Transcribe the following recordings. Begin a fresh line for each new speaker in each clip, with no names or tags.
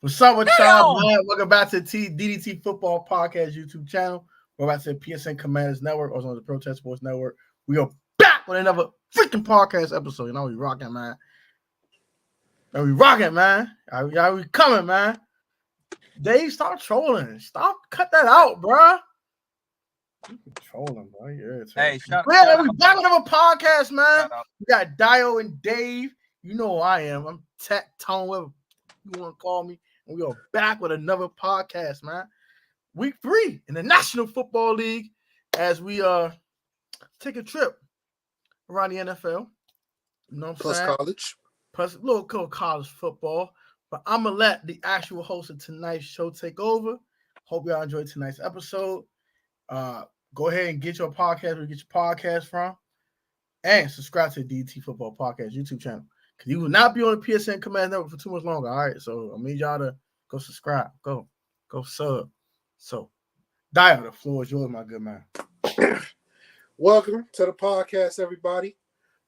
What's up with y'all, man? Welcome back to the DDT Football Podcast YouTube channel. We're back to the PSN Commanders Network, also on the Protest Sports Network. We are back with another freaking podcast episode. You know, we rocking, man. And we rocking, man. We coming, man. Dave, stop trolling. Stop, cut that out, bro. You trolling, bro.
Hey,
we back with another podcast, man. We got Dio and Dave. You know who I am. I'm Tech Tone, whatever you want to call me. And we are back with another podcast, man. Week 3 in the National Football League as we take a trip around the NFL. You know what I'm saying?
College.
Plus a little college football. But I'm going to let the actual host of tonight's show take over. Hope y'all enjoyed tonight's episode. Go ahead and get your podcast where you get your podcast from. And subscribe to the DT Football Podcast YouTube channel. Because you will not be on the PSN Command Network for too much longer. All right. So I need y'all to go subscribe. Go sub. So, Dio, the floor is yours, my good man.
Welcome to the podcast, everybody.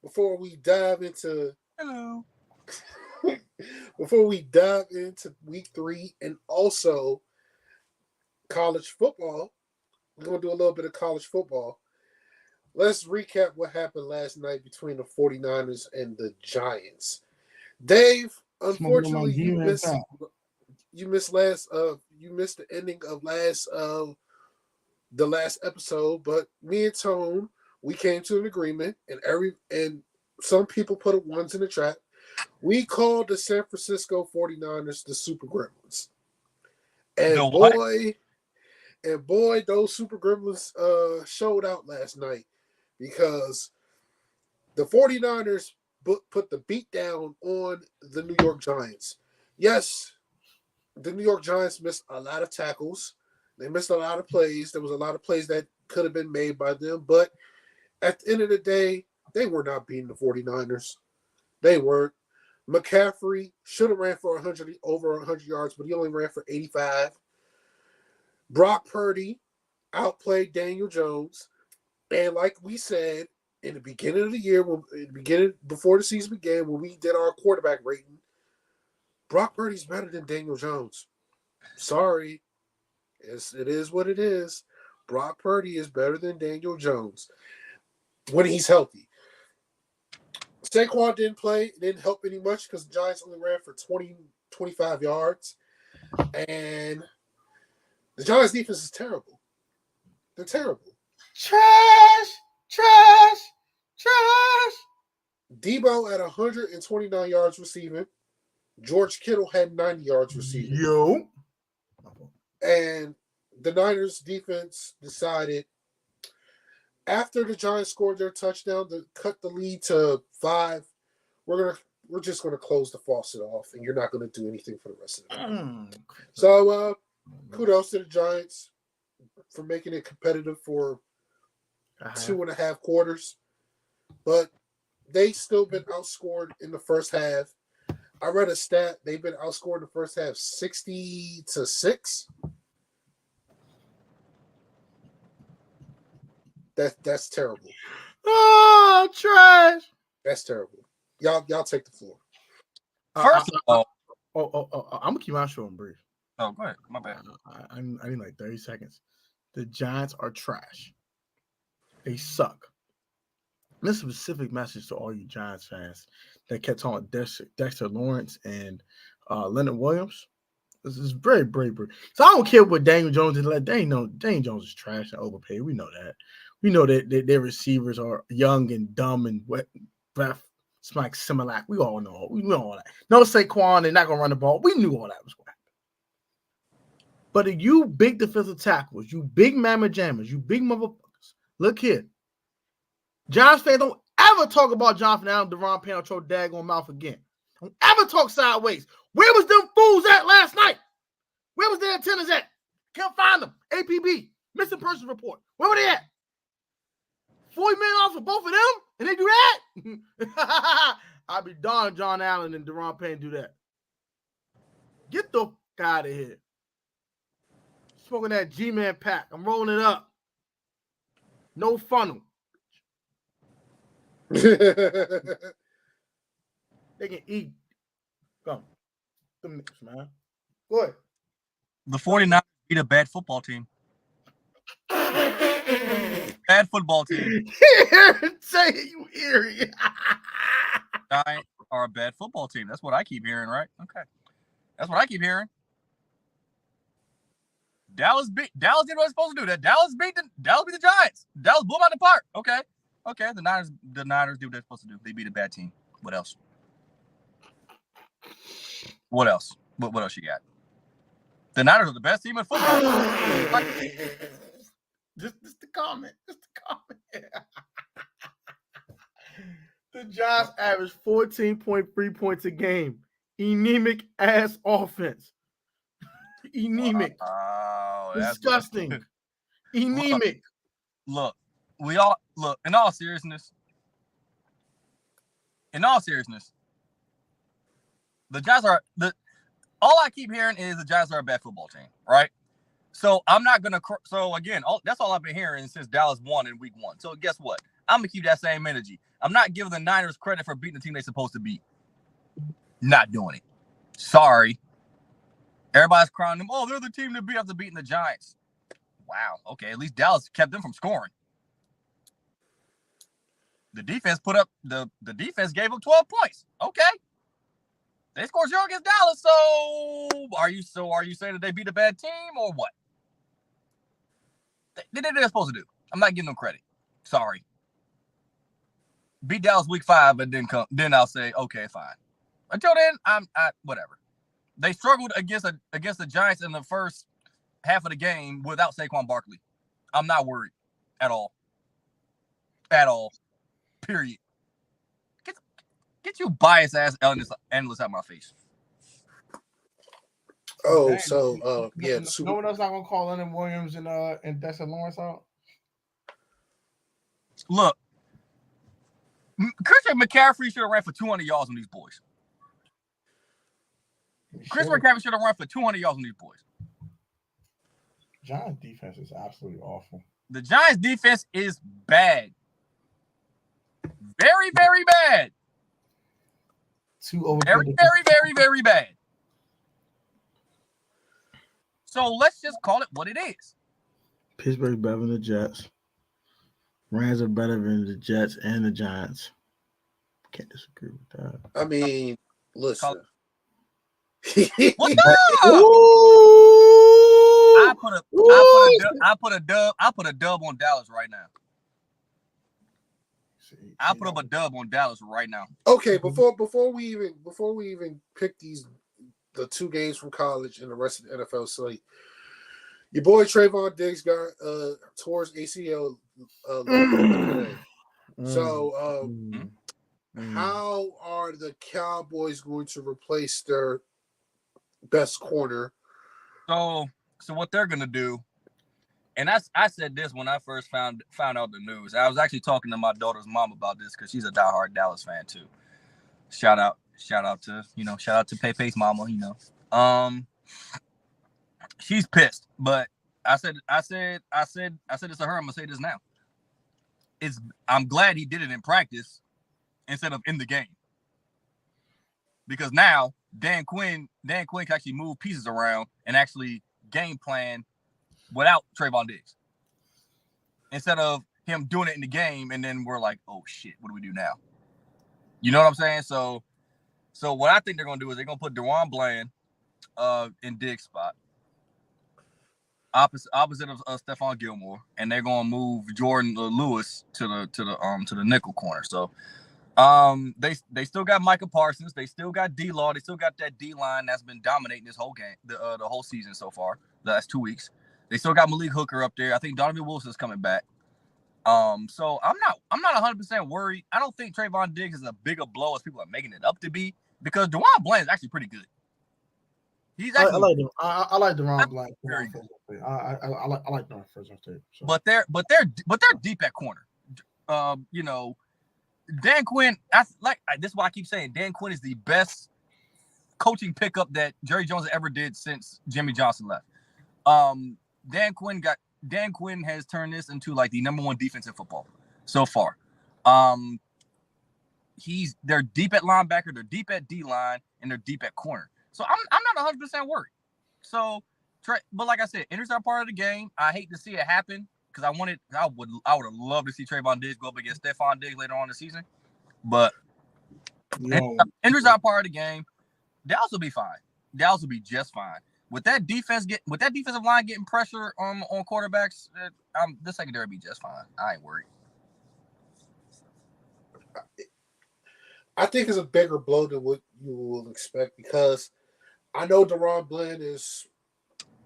Before we dive into week 3 and also college football, we're going to do a little bit of college football. Let's recap what happened last night between the 49ers and the Giants. Dave, unfortunately, you missed the ending of the last episode, but me and Tone, we came to an agreement, and some people put ones in the trap. We called the San Francisco 49ers the Super Gremlins. And boy, those Super Gremlins showed out last night because the 49ers put the beat down on the New York Giants. Yes, the New York Giants missed a lot of tackles. They missed a lot of plays. There was a lot of plays that could have been made by them. But at the end of the day, they were not beating the 49ers. They weren't. McCaffrey should have ran for over 100 yards, but he only ran for 85. Brock Purdy outplayed Daniel Jones. And like we said in the beginning of the year, before the season began, when we did our quarterback rating, Brock Purdy's better than Daniel Jones. Sorry. It is what it is. Brock Purdy is better than Daniel Jones when he's healthy. Saquon didn't play. It didn't help any much because the Giants only ran for 25 yards. And the Giants' defense is terrible. They're terrible.
Trash.
Debo at 129 yards receiving. George Kittle had 90 yards receiving.
Yo.
And the Niners defense decided after the Giants scored their touchdown to cut the lead to 5, we're just gonna close the faucet off, and you're not gonna do anything for the rest of the game. So kudos to the Giants for making it competitive for 2.5 quarters, but they still been outscored in the first half. I read a stat; they've been outscored in the first half 60-6. That's terrible.
Oh, trash!
That's terrible. Y'all take the floor.
First of all,
I'm gonna keep my show and brief.
Oh, go ahead. My bad.
I need like 30 seconds. The Giants are trash. They suck. And this is a specific message to all you Giants fans that kept on Dexter Lawrence and Leonard Williams. This is very, very, very. So I don't care what Daniel Jones did. Daniel Jones is trash and overpaid. We know that. We know that their receivers are young and dumb and wet. It's like Similac. We all know. We know all that. No Saquon, they're not gonna run the ball. We knew all that was going to happen. But you big defensive tackles, you big mamma jammers, you big motherfuckers. Look here. Giants fans don't ever talk about Jonathan Allen, Deron Payne, or daggone mouth again. Don't ever talk sideways. Where was them fools at last night? Where was their antennas at? Can't find them. APB, missing person report. Where were they at? $40 million off for both of them? And they do that? I'd be darned John Allen and Deron Payne do that. Get the fuck out of here. Smoking that G-Man pack. I'm rolling it up. No funnel. They can eat. Go. The mix, man. Go ahead.
The 49ers beat a bad football team. Bad football team.
Say it, you eerie.
Giants are a bad football team. That's what I keep hearing, right? Okay. That's what I keep hearing. Dallas did what it's supposed to do. Dallas beat the Giants. Dallas blew them out the park. Okay. The Niners do what they're supposed to do. They beat a bad team. What else? What else you got? The Niners are the best team in football.
Just the comment. The Giants average 14.3 points a game. Anemic ass offense. Anemic.
Wow,
Disgusting. Anemic.
Look, in all seriousness, the Giants are all I keep hearing is the Giants are a bad football team, right? So I'm not gonna. So again, that's all I've been hearing since Dallas won in Week 1. So guess what? I'm gonna keep that same energy. I'm not giving the Niners credit for beating the team they're supposed to beat. Not doing it. Sorry. Everybody's crying them. Oh, they're the team to beat after beating the Giants. Wow. Okay, at least Dallas kept them from scoring. The defense the defense gave up 12 points. Okay. They scored 0 against Dallas. So are you saying that they beat a bad team or what? They did what they're supposed to do. I'm not giving them credit. Sorry. Beat Dallas Week 5, and then I'll say, okay, fine. Until then, I'm whatever. They struggled against the Giants in the first half of the game without Saquon Barkley. I'm not worried at all. At all. Period. Get you biased ass analysts out of my face.
Oh,
Dang.
so yeah.
No one else not gonna call Leonard Williams and Dexter Lawrence out.
Look, Christian McCaffrey should have ran for 200 yards on these boys. Christian McCaffrey should have run for 200 yards on these boys.
Giants defense is absolutely awful.
The Giants defense is bad. Very, very bad. Very, very, very, very bad. So let's just call it what it is.
Pittsburgh better than the Jets. Rams are better than the Jets and the Giants. Can't disagree with that.
I mean, listen.
What's up? I put a dub on Dallas right now. I put up a dub on Dallas right now.
Okay, before we even pick the 2 games from college and the rest of the NFL slate, your boy Trayvon Diggs got towards ACL today. So how are the Cowboys going to replace their best corner?
So what they're gonna do, and I said this when I first found out the news. I was actually talking to my daughter's mom about this because she's a diehard Dallas fan too. Shout out to Pepe's mama. She's pissed, but I said this to her. I'm gonna say this now. I'm glad he did it in practice instead of in the game, because now Dan Quinn can actually move pieces around and actually game plan without Trayvon Diggs, instead of him doing it in the game and then we're like, oh shit, what do we do now? You know what I'm saying? So what I think they're gonna do is they're gonna put DeJuan Bland in Diggs' spot, opposite of Stephon Gilmore, and they're gonna move Jordan Lewis to the nickel corner. So they still got Micah Parsons, they still got D-Law, they still got that D-line that's been dominating this whole game, the whole season so far, the last 2 weeks. They still got Malik Hooker up there. I think Donovan Wilson's coming back. So I'm not 100% worried. I don't think Trayvon Diggs is a bigger blow as people are making it up to be, because DeJuan Bland is actually pretty good. He's actually,
I like DeJuan Bland.
Very good.
I like DeJuan first off too. So.
But they're deep at corner. Dan Quinn, this is why I keep saying Dan Quinn is the best coaching pickup that Jerry Jones ever did since Jimmy Johnson left. Dan Quinn has turned this into like the number 1 defense in football so far. They're deep at linebacker, they're deep at D line, and they're deep at corner. So I'm not 100% worried. but like I said, injuries are part of the game. I hate to see it happen because I would have loved to see Trayvon Diggs go up against Stephon Diggs later on in the season. But injuries are part of the game. Dallas will be fine. Dallas will be just fine. With that defensive line getting pressure on quarterbacks, the secondary will be just fine. I ain't worried.
I think it's a bigger blow than what you will expect because I know DaRon Bland is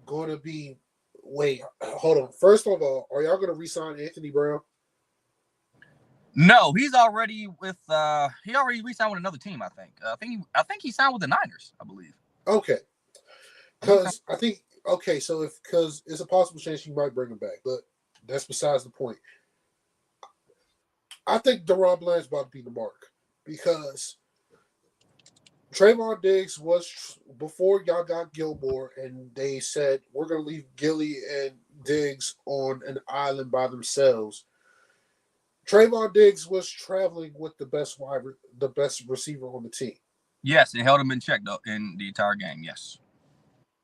going to be. Wait, hold on. First of all, are y'all going to re-sign Anthony Brown?
No, he's already with. He already re-signed with another team. I think. I think he signed with the Niners. I believe.
Okay, because I think so because it's a possible chance you might bring him back, but that's besides the point. I think DaRon Bland's about to be the mark because Trayvon Diggs was before y'all got Gilmore, and they said we're going to leave Gilly and Diggs on an island by themselves. Trayvon Diggs was traveling with the best receiver on the team.
Yes, it held him in check though in the entire game. Yes.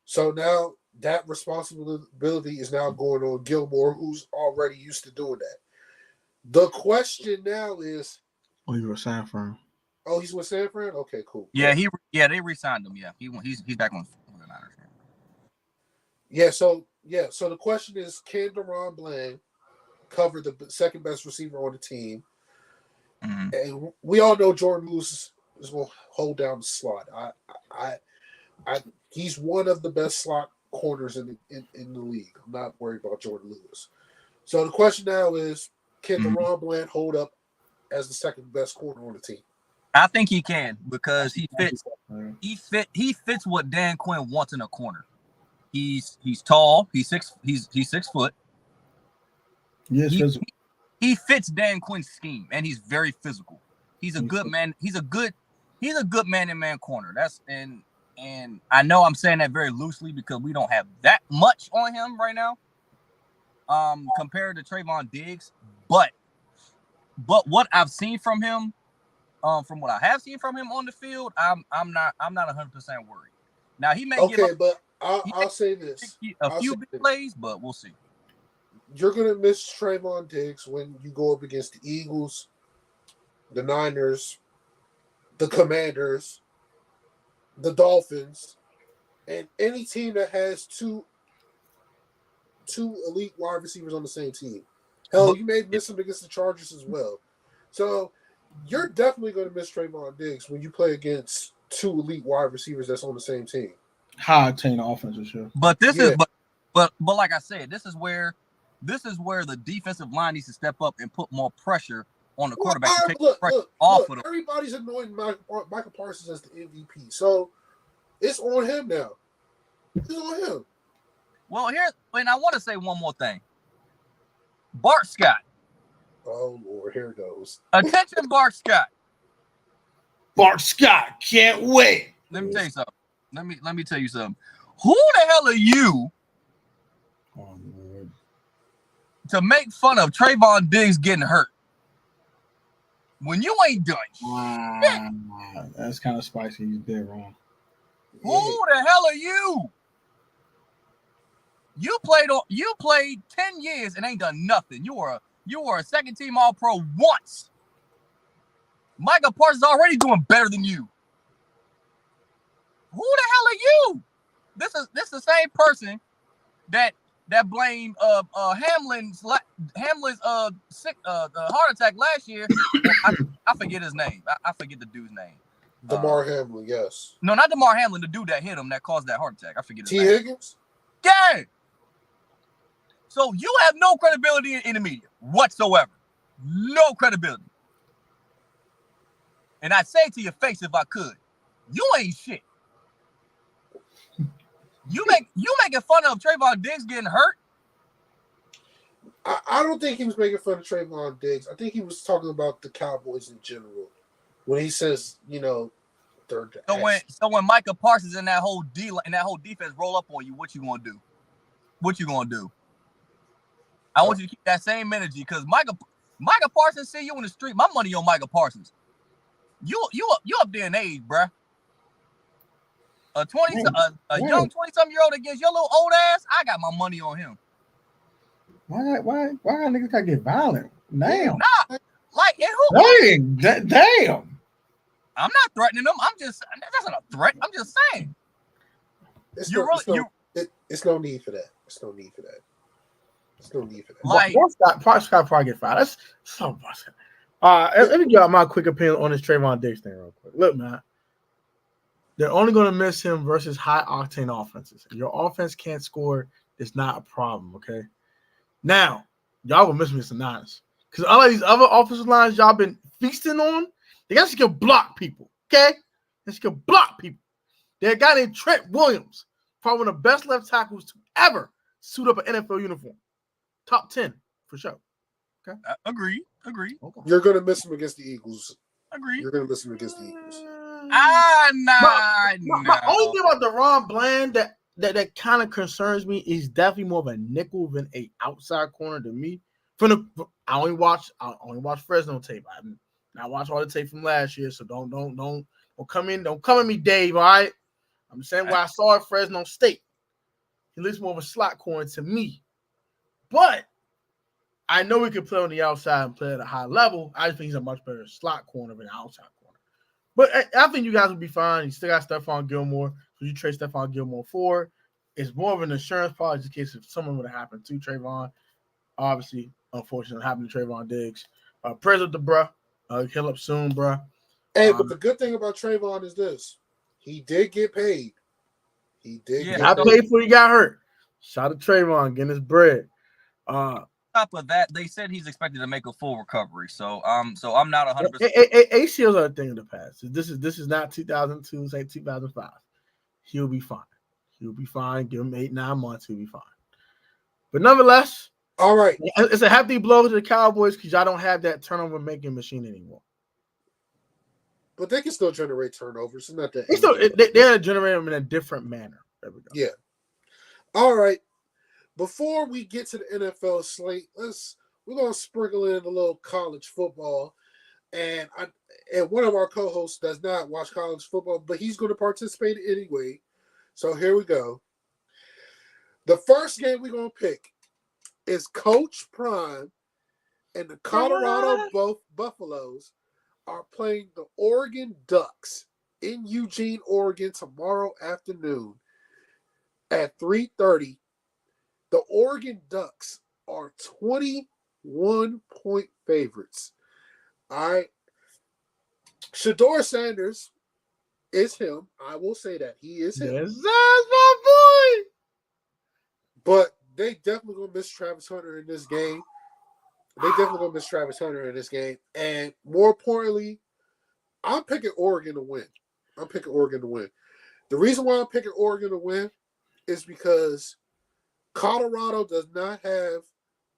So now that responsibility is now going on Gilmore, who's already used to doing that. The question now is,
you were San Fran.
Oh, he's with San Fran? Okay, cool.
Yeah, they re-signed him. Yeah, he's back on the Niners.
So the question is, can DaRon Bland cover the second best receiver on the team?
Mm-hmm.
And we all know Jordan Lewis is going to hold down the slot. He's one of the best slot corners in the league. I'm not worried about Jordan Lewis. So the question now is, can DaRon Bland hold up as the second best corner on the team?
I think he can because he fits what Dan Quinn wants in a corner. He's tall. He's 6 foot.
Yes,
he fits Dan Quinn's scheme, and he's very physical. He's a good man. He's a good man-in-man corner. And I know I'm saying that very loosely because we don't have that much on him right now, compared to Trayvon Diggs. But what I've seen from him, from what I have seen from him on the field, I'm not 100% worried. Now he may
but I'll say this:
a few big plays, but we'll see.
You're gonna miss Trayvon Diggs when you go up against the Eagles, the Niners, the Commanders, the Dolphins, and any team that has two elite wide receivers on the same team. Hell, you may miss him against the Chargers as well. So you're definitely going to miss Trayvon Diggs when you play against two elite wide receivers that's on the same team.
High octane offense for sure.
But but like I said, this is where the defensive line needs to step up and put more pressure on the quarterback to take the pressure off of them.
Everybody's anointing Michael Parsons as the MVP, so it's on him now. It's on him.
Well, and I want to say one more thing. Bart Scott.
Oh Lord, here it goes.
Attention, Bart Scott.
Bart Scott, can't wait.
Let me tell you something. Let me tell you something. Who the hell are you to make fun of Trayvon Diggs getting hurt when you ain't done shit?
That's kind of spicy. You did wrong.
Who the hell are you? You played 10 years and ain't done nothing. You were a second team All-Pro once. Michael Parsons is already doing better than you. Who the hell are you? This is the same person that blamed Hamlin's heart attack last year. I forget his name. I forget the dude's name.
DeMar Hamlin, yes.
No, not DeMar Hamlin, the dude that hit him that caused that heart attack. I forget his name.
T. Higgins?
Yeah. So you have no credibility in the media whatsoever. No credibility. And I'd say to your face if I could, you ain't shit. You making fun of Trayvon Diggs getting hurt?
I don't think he was making fun of Trayvon Diggs. I think he was talking about the Cowboys in general. When he says, third.
So when Micah Parsons and that whole defense roll up on you, what you gonna do? What you gonna do? I want you to keep that same energy because Micah Parsons see you in the street. My money on Micah Parsons. You up there in age, bruh. A young 20-something-year-old against your little old ass, I got my money on him.
Why niggas gotta get violent? Damn.
Nah, like who?
Damn.
I'm not threatening them. That's not a threat. I'm just saying.
It's no need for that. It's no need for that.
Like,
Scott probably get fired. That's so much. Let me get my quick opinion on this Trayvon Diggs thing real quick. Look, man, they're only going to miss him versus high octane offenses. If your offense can't score, it's not a problem. Okay. Now, y'all will miss me some Niners because all of these other offensive lines y'all been feasting on, they actually can block people. Okay, they can block people. They a guy named Trent Williams, probably one of the best left tackles to ever suit up an NFL uniform. Top 10 for sure. Okay.
Agree.
Okay.
You're gonna miss him against the Eagles.
Agree.
You're gonna miss him against the Eagles.
My
only thing about DaRon Bland that kind of concerns me is definitely more of a nickel than a outside corner to me. I only watch Fresno tape. I watch all the tape from last year, so don't come at me, Dave. All right. I'm saying what I saw at Fresno State. He looks more of a slot corner to me. But I know he can play on the outside and play at a high level. I just think he's a much better slot corner than an outside corner. But I think you guys will be fine. You still got Stephon Gilmore. So you trade Stephon Gilmore for. It's more of an insurance policy in case if something would have happened to Trayvon. Obviously, unfortunately, happened to Trayvon Diggs. Prayers with the bruh. Heal up soon, bruh.
Hey, but the good thing about Trayvon is this. He did get paid.
I paid before he got hurt. Shout out to Trayvon getting his bread.
On top of that, they said he's expected to make a full recovery. So I'm not 100%.
ACLs are a thing of the past. This is not 2002, say 2005. He'll be fine. Give him 8-9 months. He'll be fine. But nonetheless,
all right.
It's a hefty blow to the Cowboys because y'all don't have that turnover making machine anymore.
But they can still generate turnovers. It's not that
they're going to generate them in a different manner. There we go.
Yeah. All right. Before we get to the NFL slate, we're going to sprinkle in a little college football. And one of our co-hosts does not watch college football, but he's going to participate anyway. So here we go. The first game we're going to pick is Coach Prime and the Colorado Buffaloes are playing the Oregon Ducks in Eugene, Oregon tomorrow afternoon at 3:30. The Oregon Ducks are 21-point favorites. All right. Shedeur Sanders is him. I will say that. He is him.
Yes, that's my boy.
But they definitely going to miss Travis Hunter in this game. And more importantly, I'm picking Oregon to win. The reason why I'm picking Oregon to win is because Colorado does not have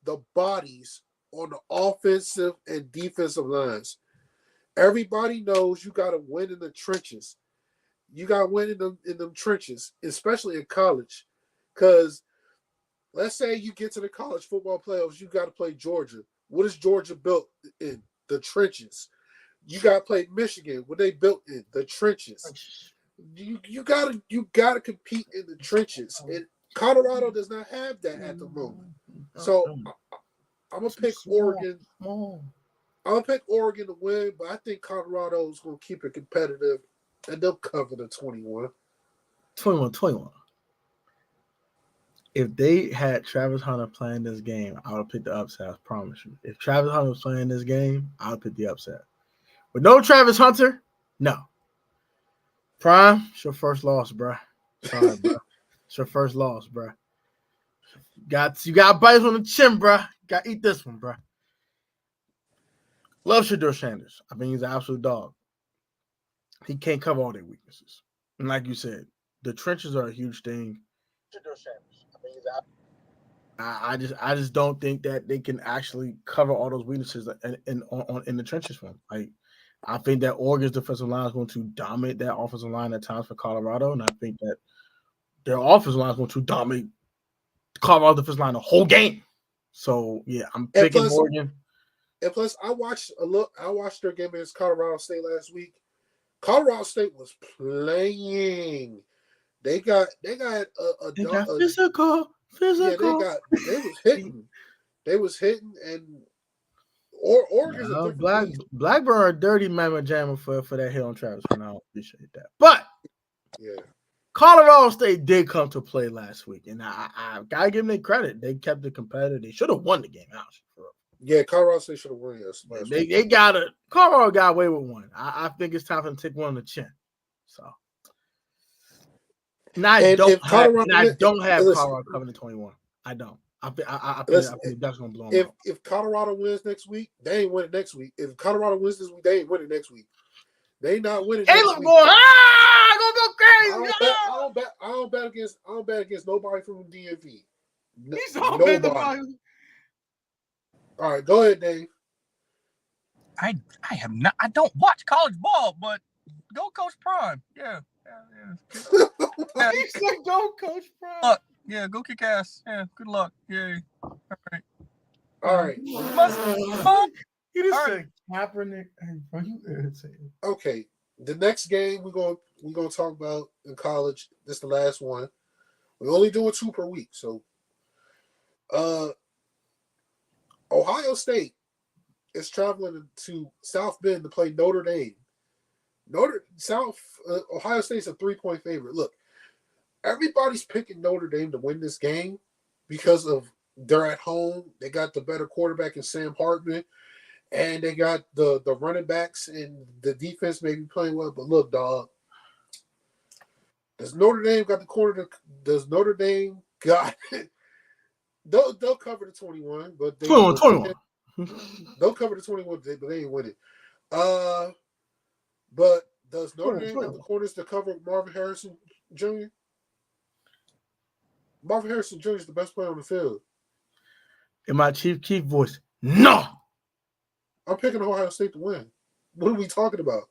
the bodies on the offensive and defensive lines. Everybody knows you got to win in the trenches. You got to win in them trenches, especially in college. Because let's say you get to the college football playoffs, you got to play Georgia. What is Georgia built in? The trenches. You got to play Michigan. What they built in? The trenches. You gotta compete in the trenches. And Colorado does not have that at the moment. So I'm gonna pick Oregon. I'm gonna pick Oregon to win, but I think Colorado is gonna keep it competitive and they'll cover the 21.
21. If they had Travis Hunter playing this game, I would have picked the upset. I promise you. If Travis Hunter was playing this game, I would pick the upset. But no Travis Hunter, no. Prime, it's your first loss, bro. Sorry, bro. It's your first loss, bro. You got bites on the chin, bro. Got to eat this one, bro. Love Shedeur Sanders. I think he's an absolute dog. He can't cover all their weaknesses. And like you said, the trenches are a huge thing. Shedeur Sanders. I just don't think that they can actually cover all those weaknesses in the trenches for him. Like, I think that Oregon's defensive line is going to dominate that offensive line at times for Colorado, and I think that their offensive line is going to dominate Colorado defensive line the whole game. So yeah, I'm picking Oregon.
And plus, I watched their game against Colorado State last week. Colorado State was playing. They got
They got physical.
Yeah, they was hitting, and Oregon's a different beast.
Blackburn are dirty mamma jammer for that hit on Travis, and I don't appreciate that. But
yeah,
Colorado State did come to play last week, and I gotta give them their credit. They kept it competitive. They should have won the game, actually.
Yeah, Colorado State should have won.
Colorado got away with one. I think it's time for them to take one on the chin. So, and I don't have Colorado coming to 21. I don't. I think that's gonna blow them out.
If Colorado wins next week, they ain't winning next week. If Colorado wins this week, they ain't winning next week. They not winning.
Caleb
next
going, gonna go crazy.
I don't bet against nobody from DMV.
Nobody.
All right, go ahead, Dave.
I have not. I don't watch college ball, but go Coach Prime. Yeah.
He said, "Go Coach Prime."
Yeah, go kick ass. Yeah, good luck. Yay.
All right.
He just said Kaepernick. Are you irritated?
Okay. The next game we're gonna talk about in college. This is the last one. We're only doing 2 per week, so Ohio State is traveling to South Bend to play Notre Dame. Ohio State's a 3-point favorite. Look, everybody's picking Notre Dame to win this game because of they're at home. They got the better quarterback in Sam Hartman, and they got the running backs, and the defense may be playing well. But look, dog, does Notre Dame got the corner? Does Notre Dame got it? They'll cover the 21, but
21.
They'll cover the 21, but they ain't winning. But does Notre Dame have the corners to cover Marvin Harrison Jr.? Marvin Harrison Jr. is the best player on the field.
In my Chief Keef voice, no.
I'm picking Ohio State to win. What are we talking about?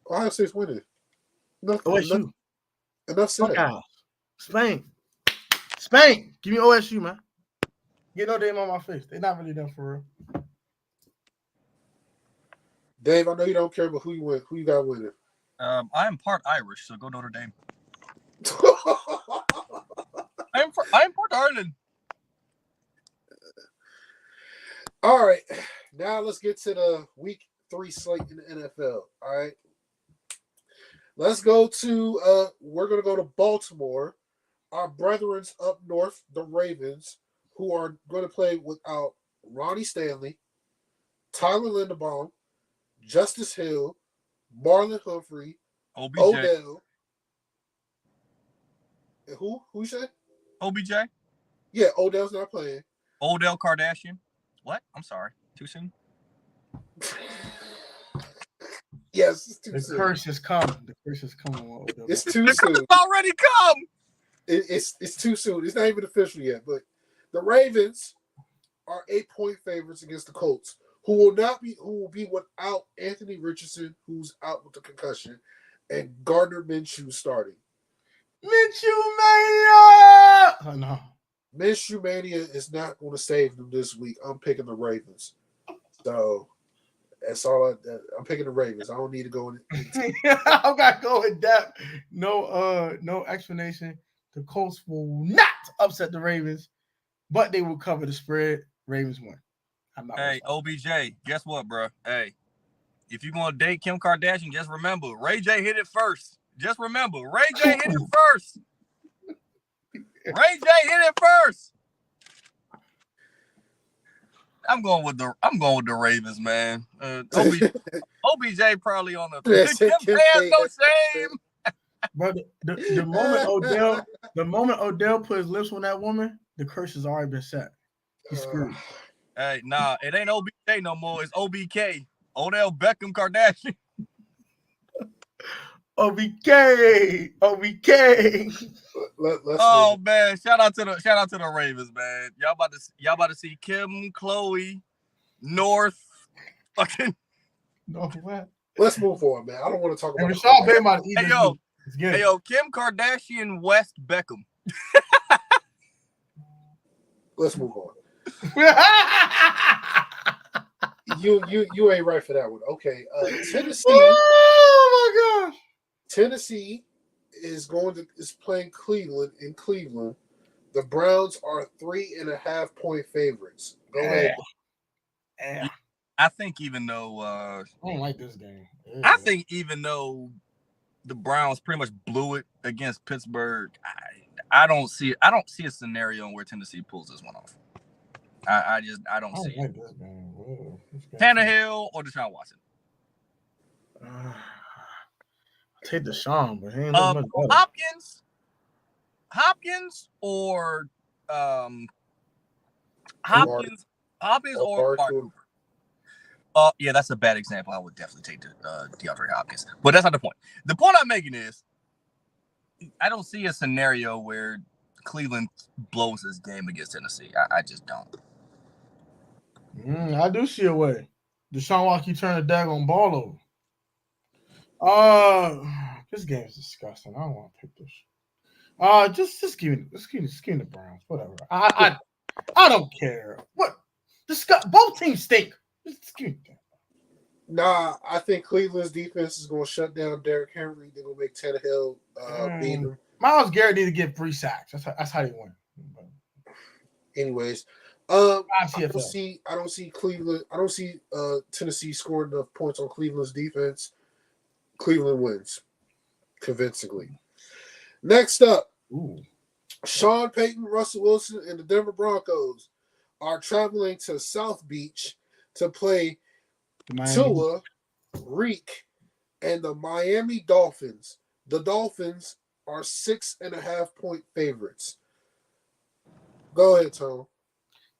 Ohio State's winning.
OSU.
Enough said.
Spain. Give me OSU, man. Get Notre Dame on my face. They're not really done for real.
Dave, I know you don't care, but who you got winning?
I am part Irish, so go Notre Dame. I am part Ireland.
All right, now let's get to the week 3 slate in the NFL. All right, let's go to we're gonna go to Baltimore. Our brethren's up north, the Ravens, who are going to play without Ronnie Stanley, Tyler Linderbaum, Justice Hill, Marlon Humphrey,
OBJ.
Odell. And who you said?
OBJ.
Yeah, Odell's not playing.
Odell Kardashian. What? I'm sorry. Too soon?
Yes, it's too
the
soon.
Curse is coming. The curse is coming.
It's too soon.
It's already come.
It's too soon. It's not even official yet. But the Ravens are 8-point favorites against the Colts, who will be without Anthony Richardson, who's out with the concussion, and Gardner Minshew starting.
Minshew Mania! Oh no.
Minshew Mania is not going to save them this week. I'm picking the Ravens. So that's all I'm picking the Ravens. I don't need to go in.
I'm not going depth. No explanation. The Colts will not upset the Ravens, but they will cover the spread. Ravens win.
Hey, OBJ, guess what, bro? Hey, if you're going to date Kim Kardashian, just remember, Ray J hit it first. Just remember, Ray J hit it first. Ray J hit it first. I'm going with the Ravens, man. OBJ probably on the Kim fans no shame.
But the moment Odell put his lips on that woman, the curse has already been set. He's screwed.
Hey, nah, it ain't OBJ no more. It's OBK. Odell Beckham Kardashian.
OBK.
Oh man, shout out to the Ravens, man. Y'all about to see Kim, Chloe, North, fucking.
Let's move on, man. I don't want to talk about.
Hey
yo, Kim Kardashian, West Beckham.
Let's move on. You ain't right for that one. Okay, Tennessee.
Oh my gosh.
Tennessee is playing Cleveland in Cleveland. The Browns are 3.5-point favorites. Go ahead.
Yeah.
I think even though
I don't like this game. Yeah.
I think even though the Browns pretty much blew it against Pittsburgh, I don't see a scenario where Tennessee pulls this one off. I don't see
like
it.
this game. Whoa, this game.
Tannehill or Deshaun Watson?
I'll take Deshaun, but he ain't much better.
Hopkins or Hopkins or Mark Cooper. Yeah, that's a bad example. I would definitely take DeAndre Hopkins, but that's not the point. The point I'm making is, I don't see a scenario where Cleveland blows this game against Tennessee. I just don't.
I do see a way. Deshaun Watson turned the daggone ball over. This game is disgusting. I don't want to pick this. Just give me the Browns. Whatever. I don't care. What? Both teams stink. Just give me that.
Nah, I think Cleveland's defense is going to shut down Derrick Henry. They're going to make Tannehill beat him.
Myles Garrett need to get 3 sacks. That's how they win.
Anyways, I don't see Cleveland. I don't see Tennessee scoring enough points on Cleveland's defense. Cleveland wins convincingly. Next up, Sean Payton, Russell Wilson, and the Denver Broncos are traveling to South Beach to play Tua, Reek, and the Miami Dolphins. The Dolphins are 6.5-point favorites. Go ahead, Tom.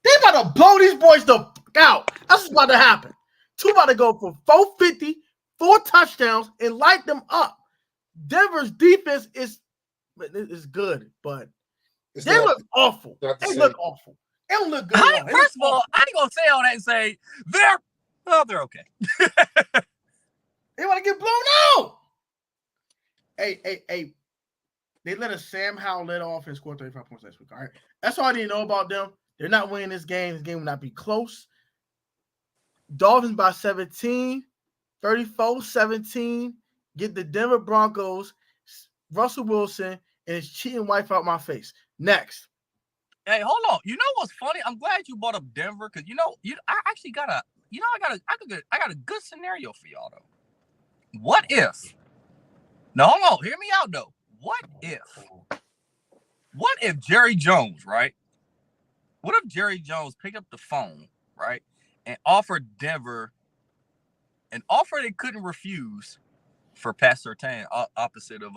They about to blow these boys the fuck out. That's what's about to happen. Tua about to go for 450, 4 touchdowns, and light them up. Denver's defense is good, but they look awful. They look awful. They don't look good.
First of all, I ain't gonna say all that and say they're okay.
They want to get blown out. Hey. They let a Sam Howell-led offense score 35 points last week. All right. That's all I need to know about them. They're not winning this game. This game will not be close. Dolphins by 17, 34-17. Get the Denver Broncos, Russell Wilson, and his cheating wife out my face. Next.
Hey, hold on. You know what's funny? I'm glad you brought up Denver because I actually got a good scenario for y'all though. What if? No, hold on. Hear me out though. What if Jerry Jones, right? What if Jerry Jones picked up the phone, right, and offered Denver an offer they couldn't refuse for Pat Surtain, opposite of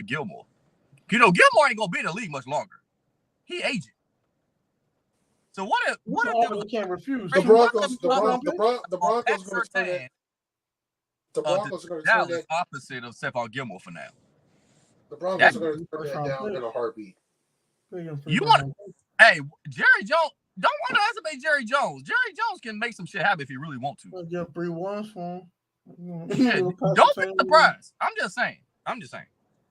Gilmore. Gilmore ain't gonna be in the league much longer. He aged. So what if
they can't refuse?
The Broncos are going to turn that. The Broncos are going to turn that
opposite of Stephon Gilmore for now.
The Broncos are going to turn that down in a heartbeat.
Hey, Jerry Jones. Don't underestimate Jerry Jones. Jerry Jones can make some shit happen if he really wants to.
Get 3 ones for him.
Don't be surprised. I'm just saying. I'm not saying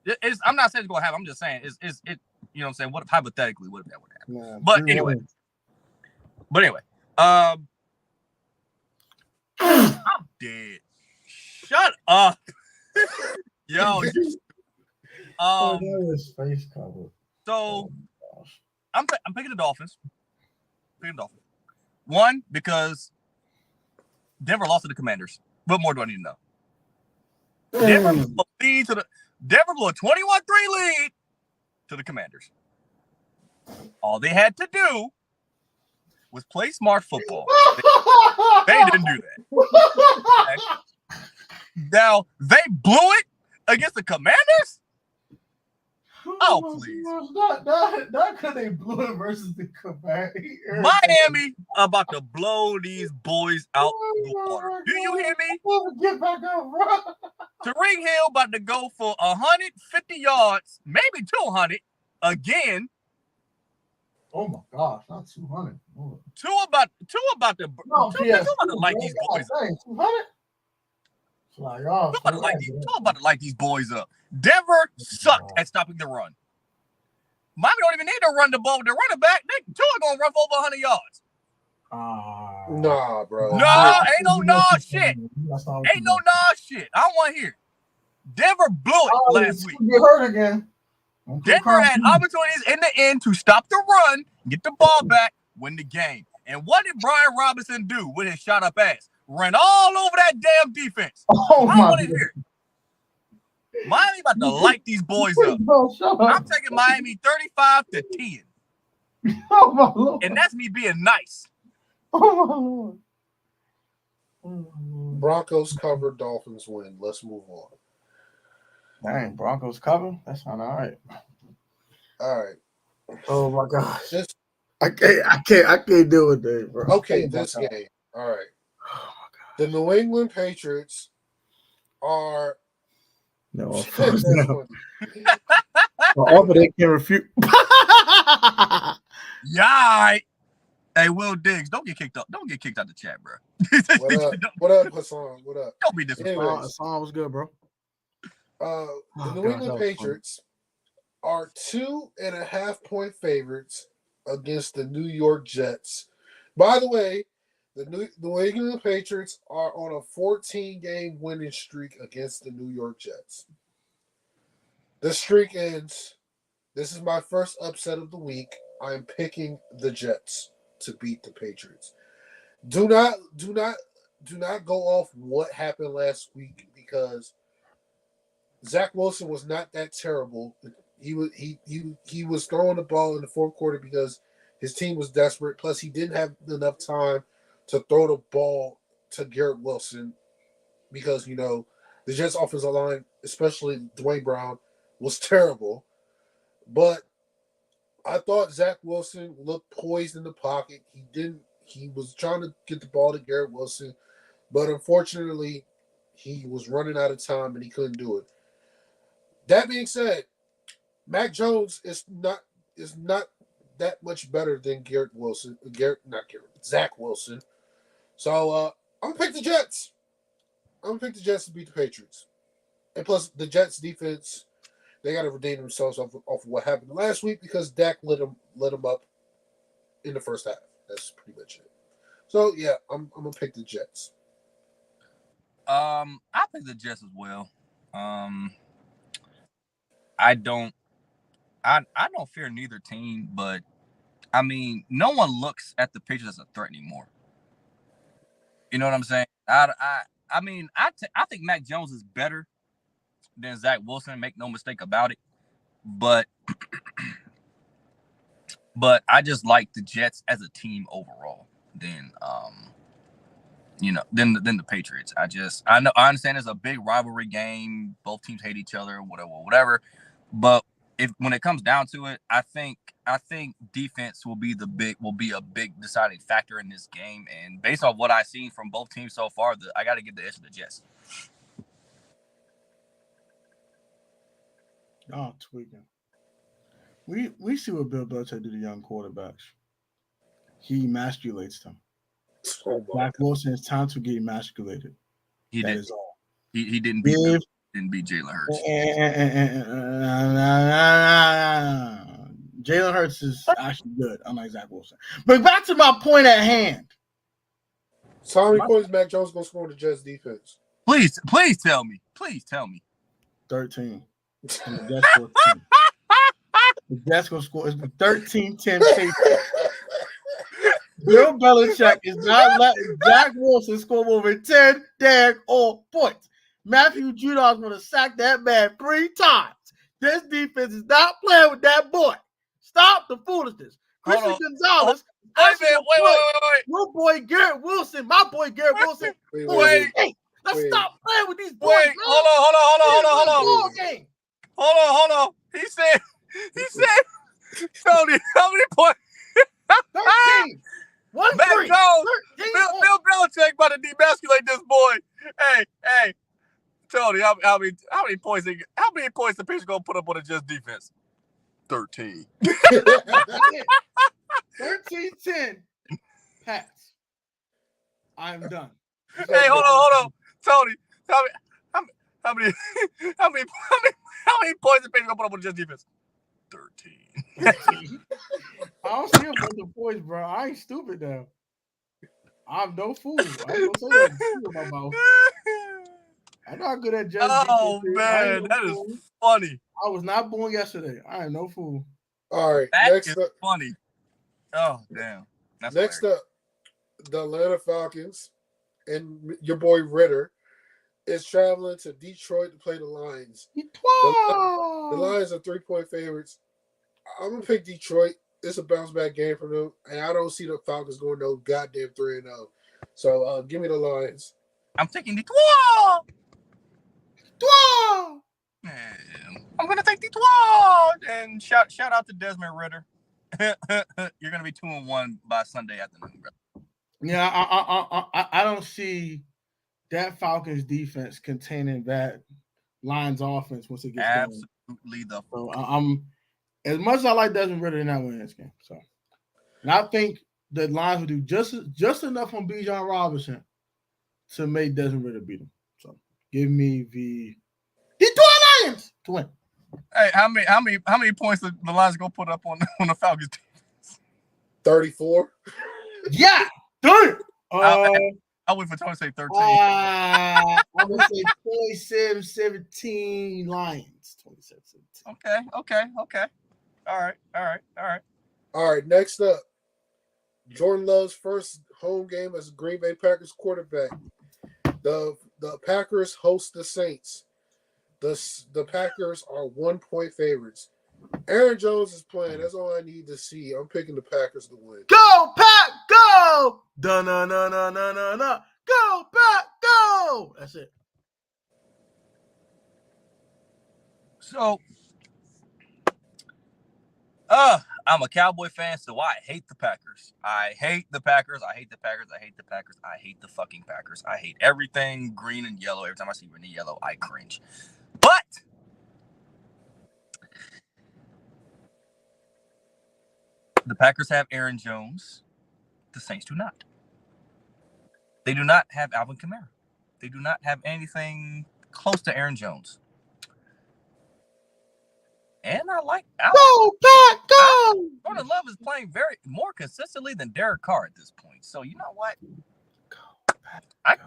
it's gonna happen. I'm just saying it's you know what I'm saying. What if hypothetically what if that would happen?
Yeah,
but anyway, I'm dead. Shut up. Yo.
Face cover.
So I'm picking the Dolphins. One, because Denver lost to the Commanders. What more do I need to know? Denver blew a 21-3 lead to the Commanders. All they had to do was play smart football. They didn't do that. Okay. Now, they blew it against the Commanders? Oh, please.
Not because they blew it versus the Commanders.
Miami about to blow these boys out the water. Do you hear me?
Get back up, bro.
Tariq Hill about to go for 150 yards, maybe 200 again.
Oh my gosh, not 200.
Two about to light these boys up.
200?
About to light these boys up. Denver sucked at stopping the run. Miami don't even need to run the ball with the running back. Two are gonna run for over 100 yards.
Nah, bro.
No, ain't no nah shit. Ain't no nah shit. I don't want to hear. Denver blew it last week.
Get hurt again.
Denver had opportunities in the end to stop the run, get the ball back, win the game. And what did Brian Robinson do with his shot up ass? Ran all over that damn defense.
Oh
I want to hear it. Miami about to light these boys up. I'm taking Miami 35-10.
Oh my Lord.
And that's me being nice.
Oh my Lord.
Broncos cover, Dolphins win. Let's move on.
Dang, Broncos cover? That sounds all right.
All right.
Oh my gosh.
This,
I can't deal with that, bro.
okay, this game. All right.
Oh my God.
The New England Patriots are
No,
That's
no.
funny.
Offer they can refute.
Yeah. Hey, Will Diggs, don't get kicked out. Don't get kicked out the chat, bro.
What up? What up, Hassan? What up?
Don't be disrespectful.
Anyways,
Song was good, bro.
The New England Patriots are 2.5-point favorites against the New York Jets. By the way, the New England Patriots are on a 14-game winning streak against the New York Jets. The streak ends. This is my first upset of the week. I'm picking the Jets to beat the Patriots. Do not go off what happened last week because Zach Wilson was not that terrible. He was throwing the ball in the fourth quarter because his team was desperate. Plus, he didn't have enough time to throw the ball to Garrett Wilson because, you know, the Jets' offensive line, especially Dwayne Brown, was terrible. But I thought Zach Wilson looked poised in the pocket. He was trying to get the ball to Garrett Wilson, but unfortunately, he was running out of time and he couldn't do it. That being said, Mac Jones is not that much better than Zach Wilson. So I'm gonna pick the Jets. I'm gonna pick the Jets to beat the Patriots. And plus, the Jets defense, they got to redeem themselves off of what happened last week because Dak lit them up in the first half. That's pretty much it. So yeah, I'm gonna pick the Jets.
I pick the Jets as well. I don't fear neither team, but I mean, no one looks at the Patriots as a threat anymore. You know what I'm saying? I think Mac Jones is better than Zach Wilson. Make no mistake about it. But I just like the Jets as a team overall than the Patriots. I understand it's a big rivalry game. Both teams hate each other, whatever. But when it comes down to it, I think defense will be a big deciding factor in this game. And based on what I've seen from both teams so far, I got to give the edge to the Jets.
Oh, tweaking. We see what Bill Belichick do to young quarterbacks. He emasculates them. Zach Wilson, it's time to get emasculated.
He
that
did.
is all.
He didn't beat Jalen Hurts.
Jalen Hurts is actually good, unlike Zach Wilson. But back to my point at hand.
So how many points Mac Jones gonna score in the Jets defense?
Please tell me.
13. And the Jets score 10. The Jets gonna score. It's the 13-10 Bill Belichick is not letting Zach Wilson score over 10 points. Matthew Judon's going to sack that man 3 times. This defense is not playing with that boy. Stop the foolishness. Christian Gonzalez.
Wait.
Your boy Garrett Wilson. My boy Garrett Wilson.
Wait.
Let's stop playing with these boys.
Wait, hold on. He said, Tony, how many points?
13.
Mac Jones, Bill Belichick about to demasculate this boy. Hey, Tony, how many points the Patriots gonna put up on the Jets defense? 13.
13-10. Pats. I'm done.
Hey, hold on, Tony. Tell me how many points the Patriots gonna put up on the Jets defense? 13.
I don't see a bunch of points, bro. I ain't stupid now. I'm no fool. I ain't gonna say that about my mouth. I know how good that Jets
Oh
defense is. I ain't
man,
no
that
fool.
is funny.
I was not born yesterday. I ain't no fool.
All right,
That
next
is
up,
funny. Oh damn. That's
next
hilarious.
up, the Atlanta Falcons and your boy Ritter is traveling to Detroit to play the Lions. The Lions are 3-point favorites. I'm gonna pick Detroit. It's a bounce back game for them, and I don't see the Falcons going no goddamn 3-0. So give me the Lions.
I'm taking Detroit. I'm gonna take Detroit. And shout out to Desmond Ritter. You're gonna be 2-1 by Sunday afternoon, bro.
Yeah, I don't see that Falcons defense containing that Lions offense once it gets going.
Absolutely the.
So I'm as much as I like Desmond Ritter, they're not winning this game. So, and I think the Lions will do just enough on Bijan Robinson to make Desmond Ritter beat him. So, give me the Detroit Lions to win.
Hey, how many points the Lions gonna put up on the Falcons?
34.
Yeah, do it.
I'll wait for Tony to say 13.
I'm gonna say 27-17 Lions. 27-17.
Okay. All right.
All right, next up, Jordan Love's first home game as a Green Bay Packers quarterback. The Packers host the Saints. The Packers are 1-point favorites. Aaron Jones is playing. That's all I need to see. I'm picking the Packers to win.
Go Pack, go! Da-na-na-na-na-na-na. Go Pack, go! That's it.
So, I'm a Cowboy fan, so I hate the Packers. I hate the fucking Packers. I hate everything green and yellow. Every time I see green and yellow, I cringe. But the Packers have Aaron Jones. The Saints do not. They do not have Alvin Kamara. They do not have anything close to Aaron Jones. And I like
Go Pack, go!
Jordan Love is playing more consistently than Derek Carr at this point. So you know what? I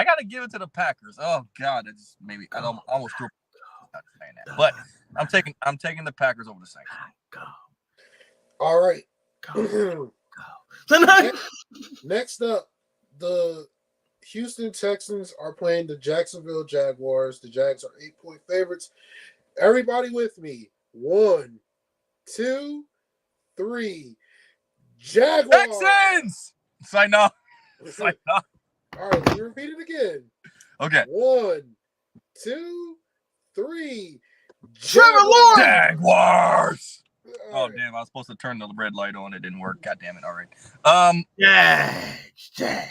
got to give it to the Packers. Oh God, I almost threw up saying that, but I'm taking the Packers over the Saints.
All right. Next up, the Houston Texans are playing the Jacksonville Jaguars. The Jags are 8-point favorites. Everybody with me. 1, 2, 3. Jaguars.
Texans. Say no. Say no.
All right, let me repeat it again.
Okay.
1, 2, 3.
Trevor Lawrence.
Jaguars.
All
Oh
right.
damn! I was supposed to turn the red light on. It didn't work. God damn it! All right.
Jags.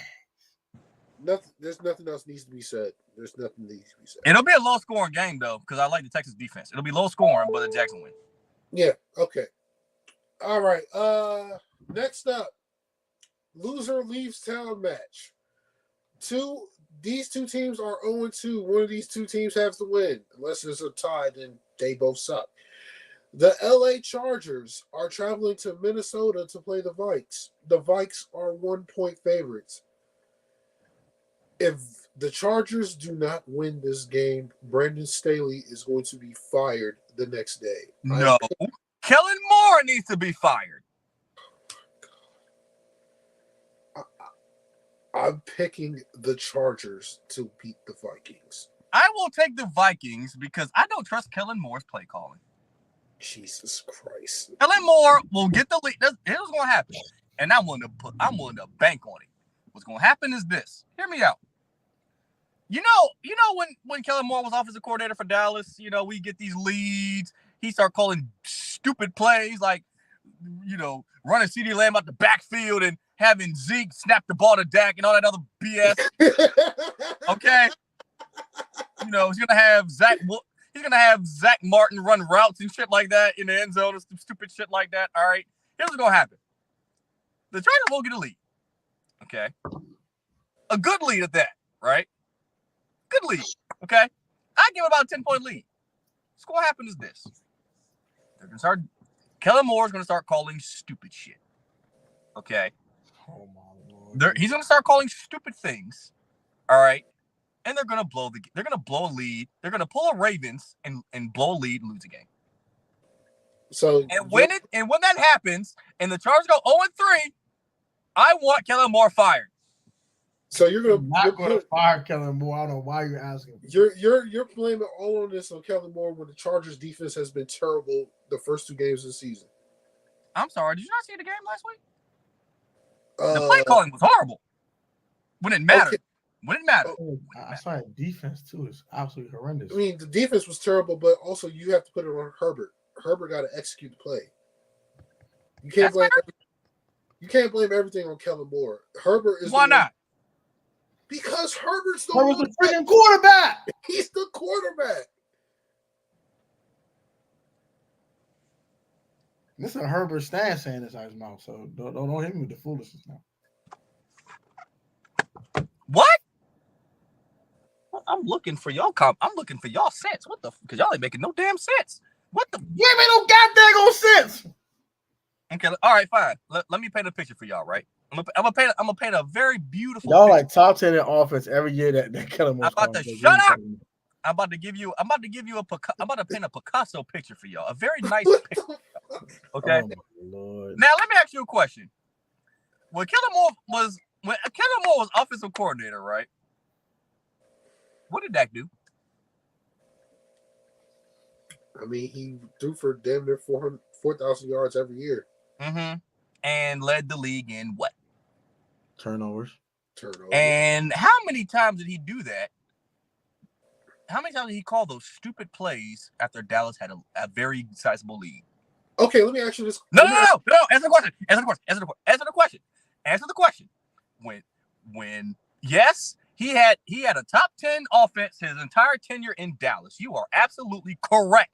There's nothing else needs to be said. There's nothing needs to be said.
It'll be a low scoring game though, because I like the Texas defense. It'll be low scoring, but the Jags will win.
Yeah. Okay. All right. Next up, loser leaves town match. These two teams are 0-2. One of these two teams has to win. Unless there's a tie, then they both suck. The LA Chargers are traveling to Minnesota to play the Vikes. The Vikes are 1-point favorites. If the Chargers do not win this game, Brandon Staley is going to be fired the next day.
No. Kellen Moore needs to be fired.
I'm picking the Chargers to beat the Vikings.
I will take the Vikings because I don't trust Kellen Moore's play calling.
Jesus Christ.
Kellen Moore will get the lead. Here's what's going to happen. And I'm willing to bank on it. What's going to happen is this. Hear me out. You know when Kellen Moore was offensive coordinator for Dallas, we get these leads. He started calling stupid plays like, running CeeDee Lamb out the backfield and having Zeke snap the ball to Dak and all that other BS. Okay? He's gonna have Zach Martin run routes and shit like that in the end zone and stupid shit like that. All right. Here's what's gonna happen. The Chargers will get a lead. Okay. A good lead at that, right? Good lead. Okay. I give about a 10-point lead. What's gonna happen is this. Kellen Moore is gonna start calling stupid shit. Okay.
Oh my Lord.
He's gonna start calling stupid things. All right. and they're gonna blow a lead. They're gonna pull a Ravens and blow a lead and lose a game.
So
when that happens and the Chargers go 0-3, I want Kellen Moore fired.
So you're
not going to fire Kellen Moore. I don't know why you're asking.
You're blaming all on this on Kellen Moore when the Chargers defense has been terrible the first 2 games of the season.
I'm sorry, did you not see the game last week? The play calling was horrible. When it mattered. Okay. When it mattered.
I saw defense too. It's absolutely horrendous.
I mean, the defense was terrible, but also you have to put it on Herbert. Herbert got to execute the play. You can't blame everything on Kellen Moore. Herbert is
why not?
Because Herbert's the
freaking quarterback.
He's the quarterback.
This is a Herbert Stan saying this out of his mouth, so don't hit me with the foolishness now.
What? I'm looking for y'all. I'm looking for y'all sense. What the? Because y'all ain't making no damn sense. What the?
You ain't make no goddamn sense.
Okay, all right, fine. Let me paint a picture for y'all, right? I'm gonna paint a very beautiful.
Y'all
picture.
like top 10 in offense every year that Kellen Moore.
I'm about to shut up. I'm about to give you I'm about to paint a Picasso picture for y'all. A very nice picture. Okay.
Oh, Lord.
Now let me ask you a question. When Kellen Moore was offensive coordinator, right? What did Dak do?
I mean, he threw for damn near 4,000 yards every year.
Mm-hmm. And led the league in what?
Turnovers.
And how many times did he do that? How many times did he call those stupid plays after Dallas had a very sizable lead?
Okay, let me ask you this.
No. Answer the question. When yes, he had a top 10 offense his entire tenure in Dallas. You are absolutely correct.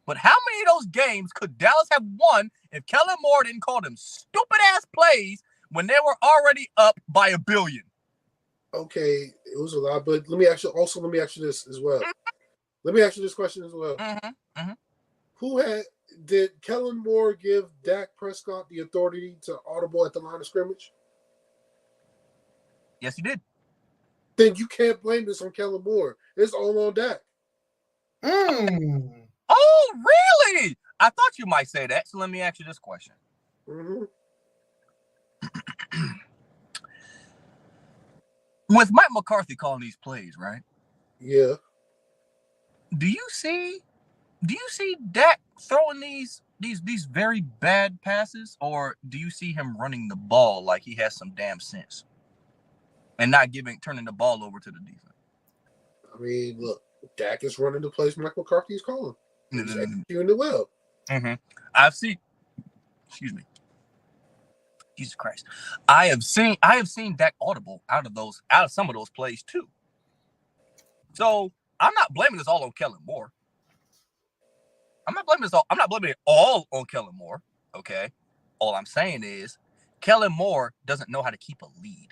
But how many of those games could Dallas have won if Kellen Moore didn't call them stupid ass plays when they were already up by $1 billion?
Okay, it was a lot, but let me ask you this as well. Let me ask you this question as well. Did Kellen Moore give Dak Prescott the authority to audible at the line of scrimmage?
Yes, he did.
Then you can't blame this on Kellen Moore. It's all on Dak.
Oh, really? I thought you might say that. So let me ask you this question.
Mm-hmm.
With Mike McCarthy calling these plays, right?
Yeah.
Do you see Dak throwing these very bad passes, or do you see him running the ball like he has some damn sense and not turning the ball over to the defense?
I mean, look, Dak is running the plays Mike McCarthy is calling. He's executing it well.
I've seen. Excuse me. Jesus Christ. I have seen Dak audible out of some of those plays too. So I'm not blaming this all on Kellen Moore. I'm not blaming it all on Kellen Moore. Okay. All I'm saying is Kellen Moore doesn't know how to keep a lead.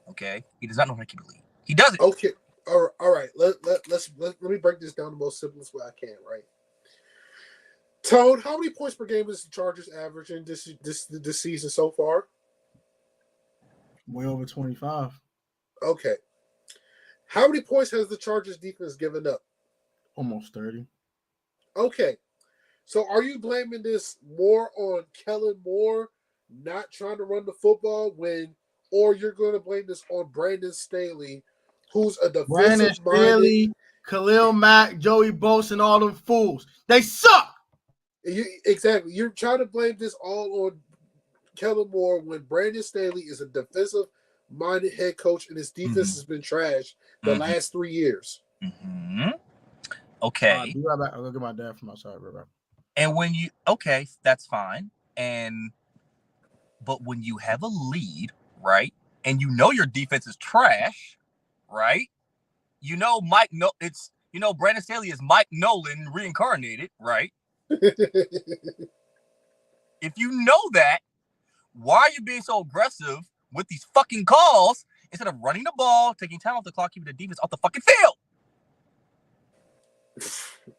Okay. He does not know how to keep a lead. He doesn't.
Okay. All right. Let me break this down the most simplest way I can, right? Tone, how many points per game is the Chargers averaging this season so far?
Way over 25.
Okay. How many points has the Chargers defense given up?
Almost 30.
Okay. So are you blaming this more on Kellen Moore not trying to run the football or you're going to blame this on Brandon Staley, who's a defensive minded?
Khalil Mack, Joey Bosa, and all them fools. They suck.
Exactly. You're trying to blame this all on Kellen Moore when Brandon Staley is a defensive-minded head coach and his defense has been trashed the last 3 years.
Okay.
I'll be right back. I'll go get my dad from outside. Right.
And that's fine. But when you have a lead, right, and you know your defense is trash, right? Brandon Staley is Mike Nolan reincarnated, right? If you know that, why are you being so aggressive with these fucking calls instead of running the ball, taking time off the clock, keeping the defense off the fucking field?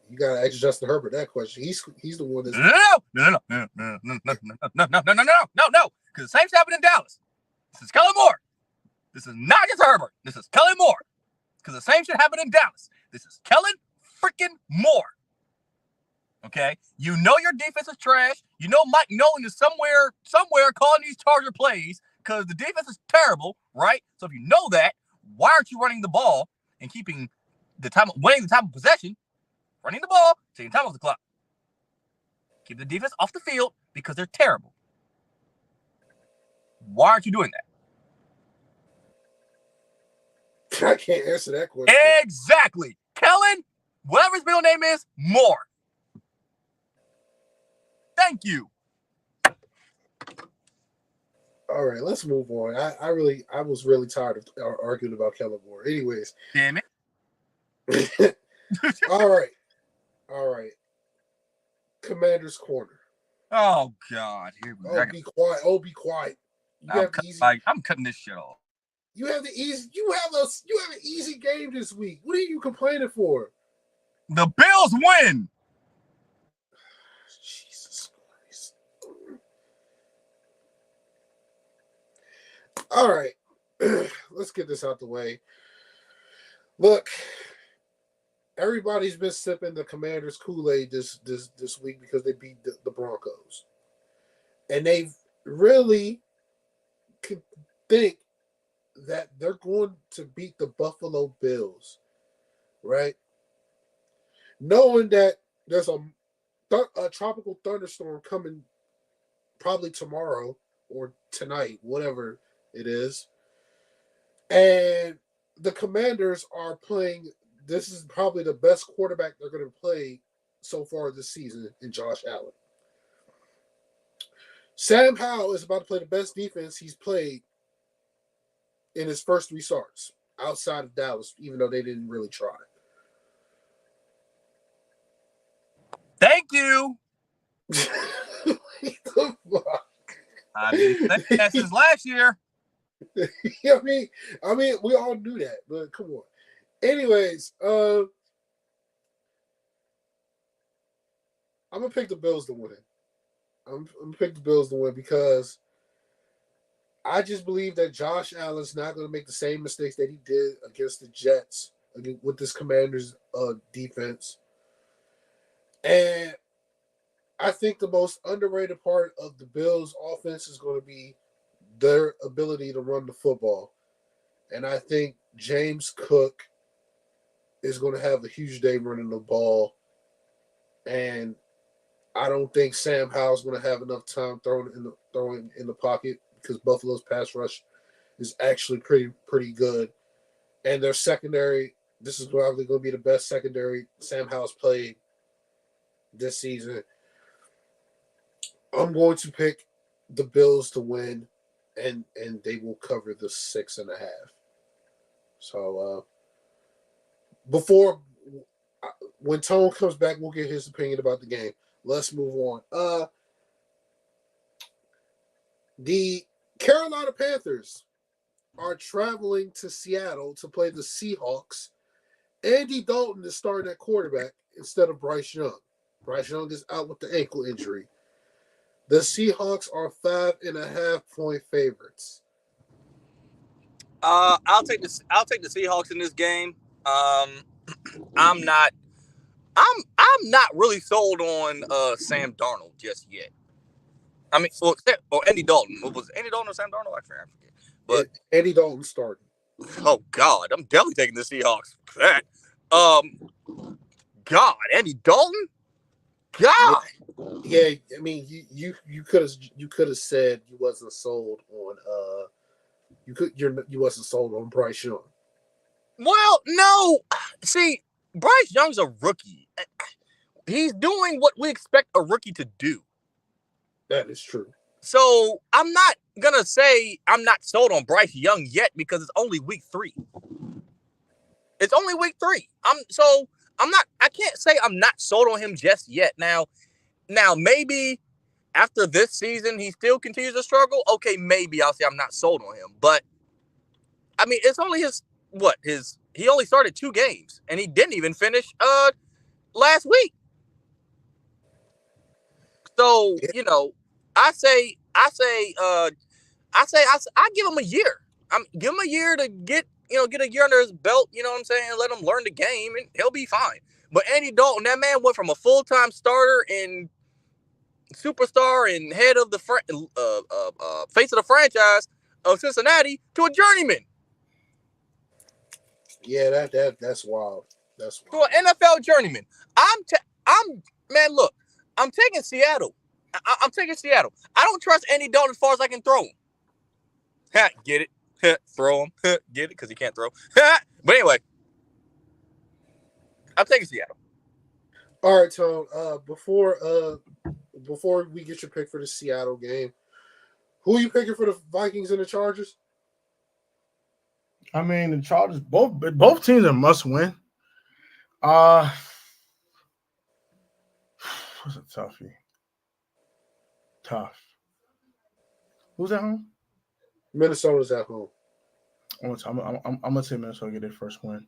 You gotta ask Justin Herbert that question. He's the one that's
no. Because the same happened in Dallas. This is Kellen Moore. This is not just Herbert. This is Kellen Moore. because the same shit happened in Dallas. This is Kellen freaking Moore. Okay, you know your defense is trash. You know Mike Nolan is somewhere calling these Charger plays because the defense is terrible, right? So if you know that, why aren't you running the ball and keeping winning the time of possession, running the ball, taking time off the clock? Keep the defense off the field because they're terrible. Why aren't you doing that?
I can't answer that question.
Exactly. Kellen, whatever his middle name is, Moore. Thank you.
All right, let's move on. I was really tired of arguing about Kellen Moore. Anyways.
Damn it.
All right. Commander's Corner.
Oh God. Here we go.
Be quiet. Be quiet.
I'm cutting this shit off.
You have an easy game this week. What are you complaining for?
The Bills win.
Jesus Christ. All right. Let's get this out the way. Look, everybody's been sipping the Commanders' Kool-Aid this week because they beat the Broncos. And they really could think that they're going to beat the Buffalo Bills, right? Knowing that there's a tropical thunderstorm coming probably tomorrow or tonight, whatever it is. And the Commanders are playing, this is probably the best quarterback they're going to play so far this season in Josh Allen. Sam Howell is about to play the best defense he's played in his first 3 starts outside of Dallas, even though they didn't really try.
Thank you. I mean, that's his last year.
I mean, we all knew that, but come on. Anyways, I'm gonna pick the Bills to win. I'm gonna pick the Bills to win because I just believe that Josh Allen's not gonna make the same mistakes that he did against the Jets with this Commanders defense. And I think the most underrated part of the Bills' offense is going to be their ability to run the football. And I think James Cook is going to have a huge day running the ball. And I don't think Sam Howell's going to have enough time throwing in the pocket because Buffalo's pass rush is actually pretty good. And their secondary, this is probably going to be the best secondary Sam Howell's played this season. I'm going to pick the Bills to win, and they will cover the 6.5. So when Tone comes back, we'll get his opinion about the game. Let's move on. The Carolina Panthers are traveling to Seattle to play the Seahawks. Andy Dalton is starting at quarterback instead of Bryce Young. Bryce Young is out with the ankle injury. The Seahawks are 5.5-point favorites.
I'll take the Seahawks in this game. I'm not really sold on Sam Darnold just yet. I mean, or Andy Dalton. What was it? Andy Dalton or Sam Darnold? I forget. But
Andy Dalton started.
Oh God, I'm definitely taking the Seahawks for that. God, Andy Dalton. God.
Yeah, I mean, you could have said you wasn't sold on you wasn't sold on Bryce Young.
Well, no. See, Bryce Young's a rookie. He's doing what we expect a rookie to do.
That is true.
So I'm not gonna say I'm not sold on Bryce Young yet because it's only week 3. It's only week 3. I can't say I'm not sold on him just yet. Now maybe after this season he still continues to struggle. Okay, maybe I'll say I'm not sold on him. But I mean, it's only he only started 2 games and he didn't even finish last week. So, I give him a year. Give him a year to get get a year under his belt, you know what I'm saying, and let him learn the game, and he'll be fine. But Andy Dalton, that man went from a full-time starter and superstar and head of the face of the franchise of Cincinnati to a journeyman.
Yeah, that's wild. That's
wild. To an NFL journeyman. Look, I'm taking Seattle. I'm taking Seattle. I don't trust Andy Dalton as far as I can throw him. Get it? Throw him. Get it? Because he can't throw. But anyway, I'm taking Seattle.
All right, Tone. Before we get your pick for the Seattle game, who are you picking for the Vikings and the Chargers?
I mean, the Chargers, both teams are must win. What's a toughie? Tough. Who's at home?
Minnesota's at home.
I'm gonna say Minnesota get their first win.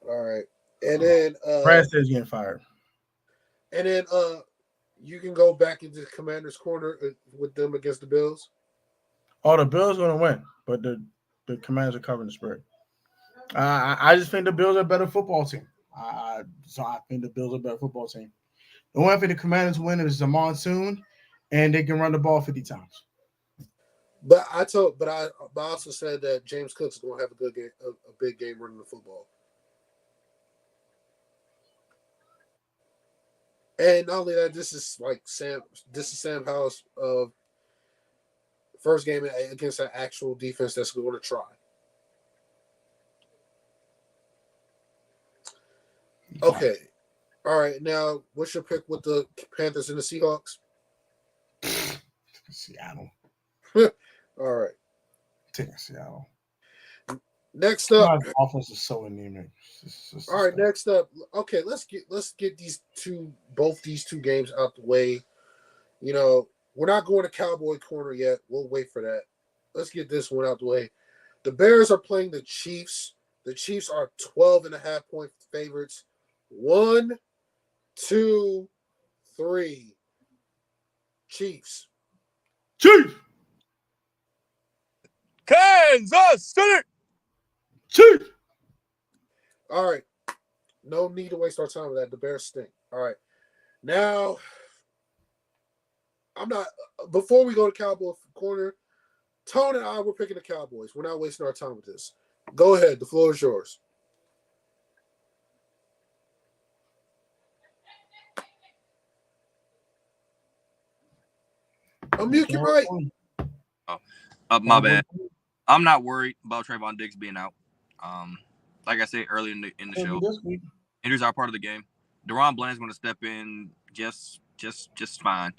All right, and then
Brad says getting fired.
And then you can go back into the Commander's corner with them against the Bills.
Oh, the Bills gonna win, but the Commanders are covering the spread. I just think the Bills are a better football team. So I think the Bills are a better football team. The one thing the Commanders win is a monsoon, and they can run the ball 50 times.
But I also said that James Cook's going to have a good game, a big game running the football. And not only that, this is Sam Howell's first game against an actual defense that's going to try. Okay. All right. Now, what's your pick with the Panthers and the Seahawks?
Seattle.
All right.
Take Seattle.
Next up,
my offense is so anemic.
All right, next up. Okay, let's get both these two games out the way. You know, we're not going to Cowboy corner yet. We'll wait for that. Let's get this one out the way. The Bears are playing the Chiefs. The Chiefs are 12.5-point favorites. 1, 2, 3. Chiefs.
Kansas City.
Chiefs.
All right. No need to waste our time with that. The Bears stink. All right. Now, before we go to Cowboy corner, Tone and I were picking the Cowboys. We're not wasting our time with this. Go ahead. The floor is yours. Unmute your mic.
My bad. I'm not worried about Trayvon Diggs being out. Like I said earlier in the show, injuries are part of the game. Deron Bland's going to step in just fine,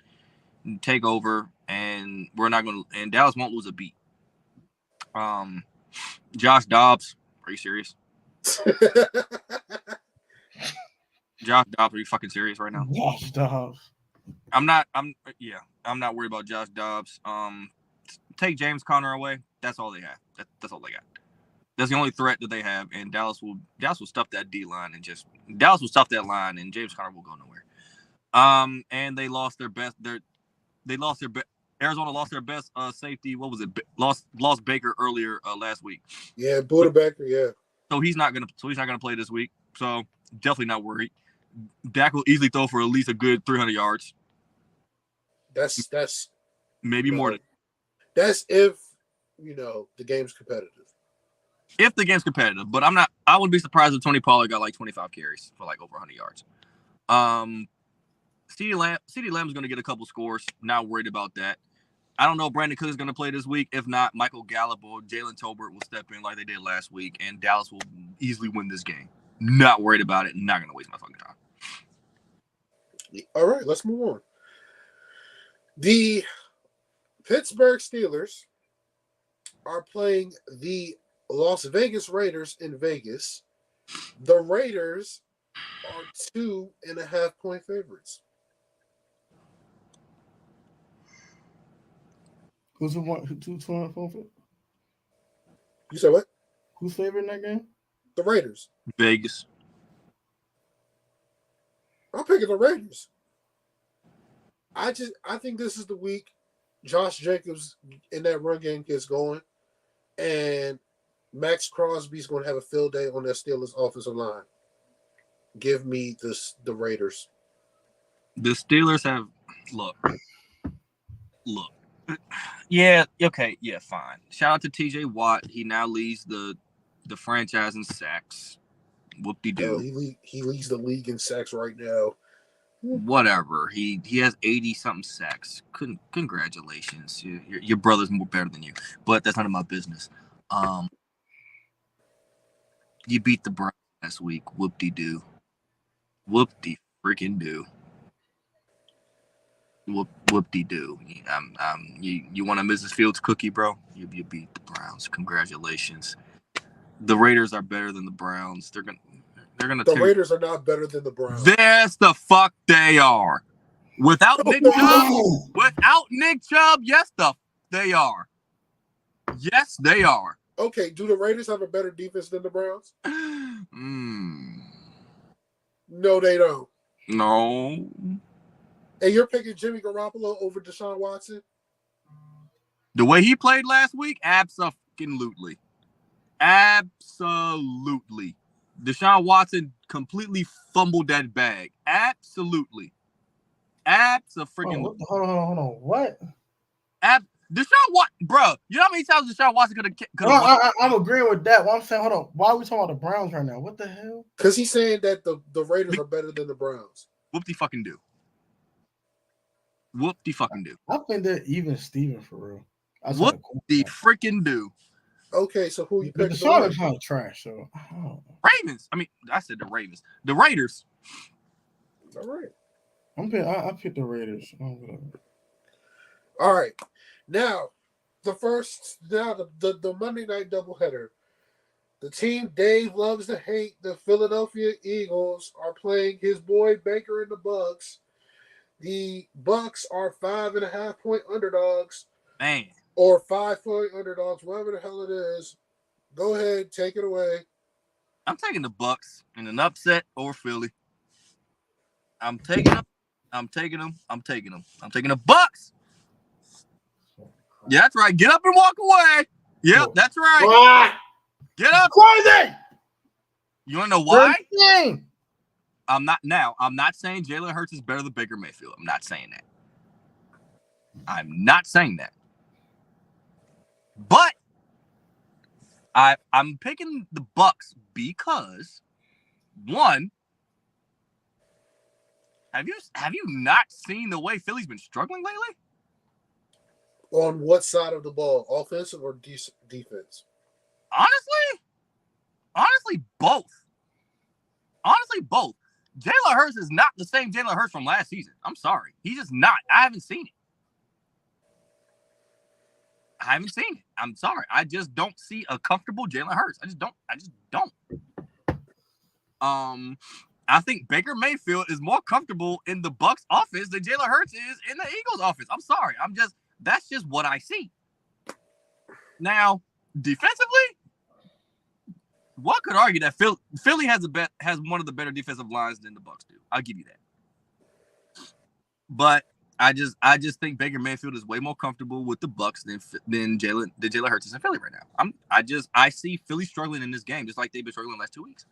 take over, and we're not going to. And Dallas won't lose a beat. Josh Dobbs, are you serious? Josh Dobbs, are you fucking serious right now?
Josh Dobbs.
I'm not worried about Josh Dobbs. Take James Conner away. That's all they have. That's all they got. That's the only threat that they have, and Dallas will stuff that D line and Dallas will stuff that line, and James Conner will go nowhere. And they lost their best. Arizona lost their best safety. What was it? Lost Baker earlier last week.
Yeah, Buda Baker. Yeah.
So he's not gonna play this week. So definitely not worried. Dak will easily throw for at least a good 300 yards.
That's
maybe more than.
That's if the game's competitive.
If the game's competitive, but I wouldn't be surprised if Tony Pollard got like 25 carries for like over 100 yards. CeeDee Lamb's going to get a couple scores. Not worried about that. I don't know if Brandon Cook is going to play this week. If not, Michael Gallup or Jalen Tolbert will step in like they did last week, and Dallas will easily win this game. Not worried about it. Not going to waste my fucking time.
All right, let's move on. The Pittsburgh Steelers are playing the Las Vegas Raiders in Vegas. The Raiders are 2.5-point favorites.
Who's the one? Who's 2.5?
You said what?
Who's favored in that game?
The Raiders.
Vegas.
I'm picking the Raiders. I think this is the week Josh Jacobs in that run game gets going, and Max Crosby's going to have a field day on that Steelers offensive line. Give me the Raiders.
The Steelers have look. Yeah, okay, yeah, fine. Shout out to TJ Watt. He now leads the franchise in sacks. Whoop-de-doo.
He leads the league in sacks right now.
Whatever. He has 80-something sacks. Congratulations. Your brother's more better than you. But that's none of my business. You beat the Browns last week. Whoop-de-doo. Whoop-de-freaking-doo. Whoop-de-doo. You want a Mrs. Fields cookie, bro? You beat the Browns. Congratulations. The Raiders are better than the Browns. They're gonna.
The Raiders are not better than the Browns.
Yes, the fuck they are. Without Nick Chubb, yes, they are. Yes, they are.
Okay, do the Raiders have a better defense than the Browns? No, they don't.
No.
And you're picking Jimmy Garoppolo over Deshaun Watson?
The way he played last week, absolutely. Absolutely. Deshaun Watson completely fumbled that bag. Absolutely. Absolutely.
Hold on. What?
Deshaun Watson, bro. You know how many times Deshaun Watson could have
I'm agreeing with that. What I'm saying, hold on. Why are we talking about the Browns right now? What the hell?
Because he's saying that the Raiders are better than the Browns.
Whoop-de-fucking-do. Whoop-de-fucking-do.
I think they're even Steven for real.
Whoop-de-freaking-do.
Okay, so who you
picking?
pick?
The Chargers kind of trash, so
Ravens. I mean, I said the Ravens. The Raiders.
All right.
I picked the Raiders.
All right. Now, the Monday night doubleheader. The team Dave loves to hate, the Philadelphia Eagles, are playing his boy Baker and the Bucks. The Bucks are 5.5-point underdogs.
Man.
Or 5-point underdogs, whatever the hell it is. Go ahead, take it away.
I'm taking the Bucks in an upset over Philly. I'm taking them. I'm taking the Bucks. Yeah, that's right. Get up and walk away. Yep, that's right. Get up.
Crazy.
You want to know why?
Crazy.
I'm not saying Jalen Hurts is better than Baker Mayfield. I'm not saying that. But I'm picking the Bucks because one, have you not seen the way Philly's been struggling lately?
On what side of the ball, offensive or defense?
Honestly, both. Jalen Hurts is not the same Jalen Hurts from last season. I'm sorry, he's just not. I haven't seen it. I'm sorry. I just don't see a comfortable Jalen Hurts. I just don't. I think Baker Mayfield is more comfortable in the Bucs offense than Jalen Hurts is in the Eagles offense. I'm sorry. That's just what I see. Now, defensively, one could argue that Philly has one of the better defensive lines than the Bucs do. I'll give you that. But I just think Baker Mayfield is way more comfortable with the Bucs than Jalen Hurts is in Philly right now. I see Philly struggling in this game just like they've been struggling the last 2 weeks.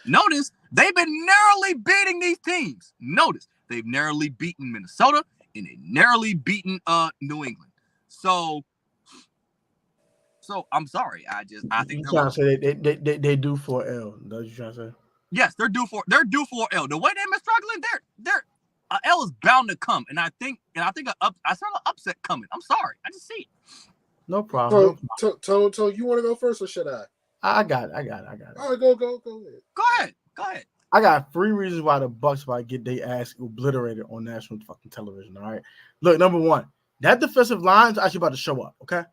Notice they've been narrowly beating these teams. Notice they've narrowly beaten Minnesota and they narrowly beaten New England. So I'm sorry. I think
you're trying to say they do for L. That's what you're trying to say?
Yes, they're due for L. The way they've been struggling, they're L is bound to come, and I think I saw an upset coming. I'm sorry, I just see it.
No problem.
Tone, you want to go first or should I?
I got it.
All right, go ahead.
Go ahead.
I got 3 reasons why the Bucs might get their ass obliterated on national fucking television. All right, look, number one, that defensive line is actually about to show up. Okay,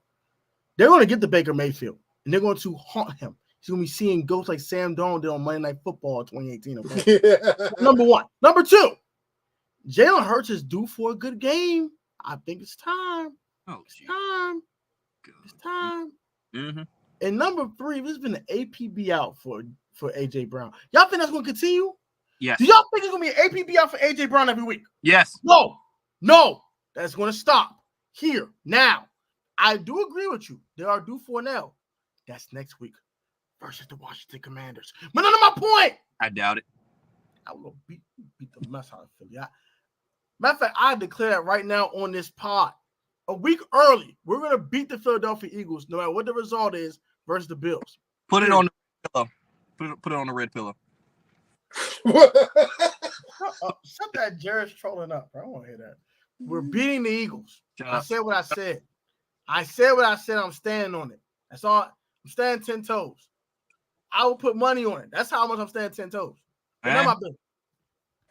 they're going to get the Baker Mayfield, and they're going to haunt him. He's going to be seeing ghosts like Sam Darnold did on Monday Night Football in 2018. Okay,
Yeah.
Number one. Number two, Jalen Hurts is due for a good game. I think it's time. It's time.
Mm-hmm.
And number 3, this has been an APB out for AJ Brown. Y'all think that's going to continue?
Yes.
Do y'all think it's going to be an APB out for AJ Brown every week?
Yes.
No. That's going to stop here now. I do agree with you. They are due for an L. That's next week versus the Washington Commanders. But none of my point.
I doubt it.
I will beat the mess out of Philly. Matter of fact, I declare that right now on this pod. A week early, we're going to beat the Philadelphia Eagles, no matter what the result is, versus the Bills.
Put it on the pillow. Put it on the red pillow.
Shut that Jared's trolling up, bro. I don't want to hear that. We're beating the Eagles. I said what I said. I said what I said. I'm standing on it. That's all. I'm standing 10 toes. I will put money on it. That's how much I'm standing 10 toes. None of my business.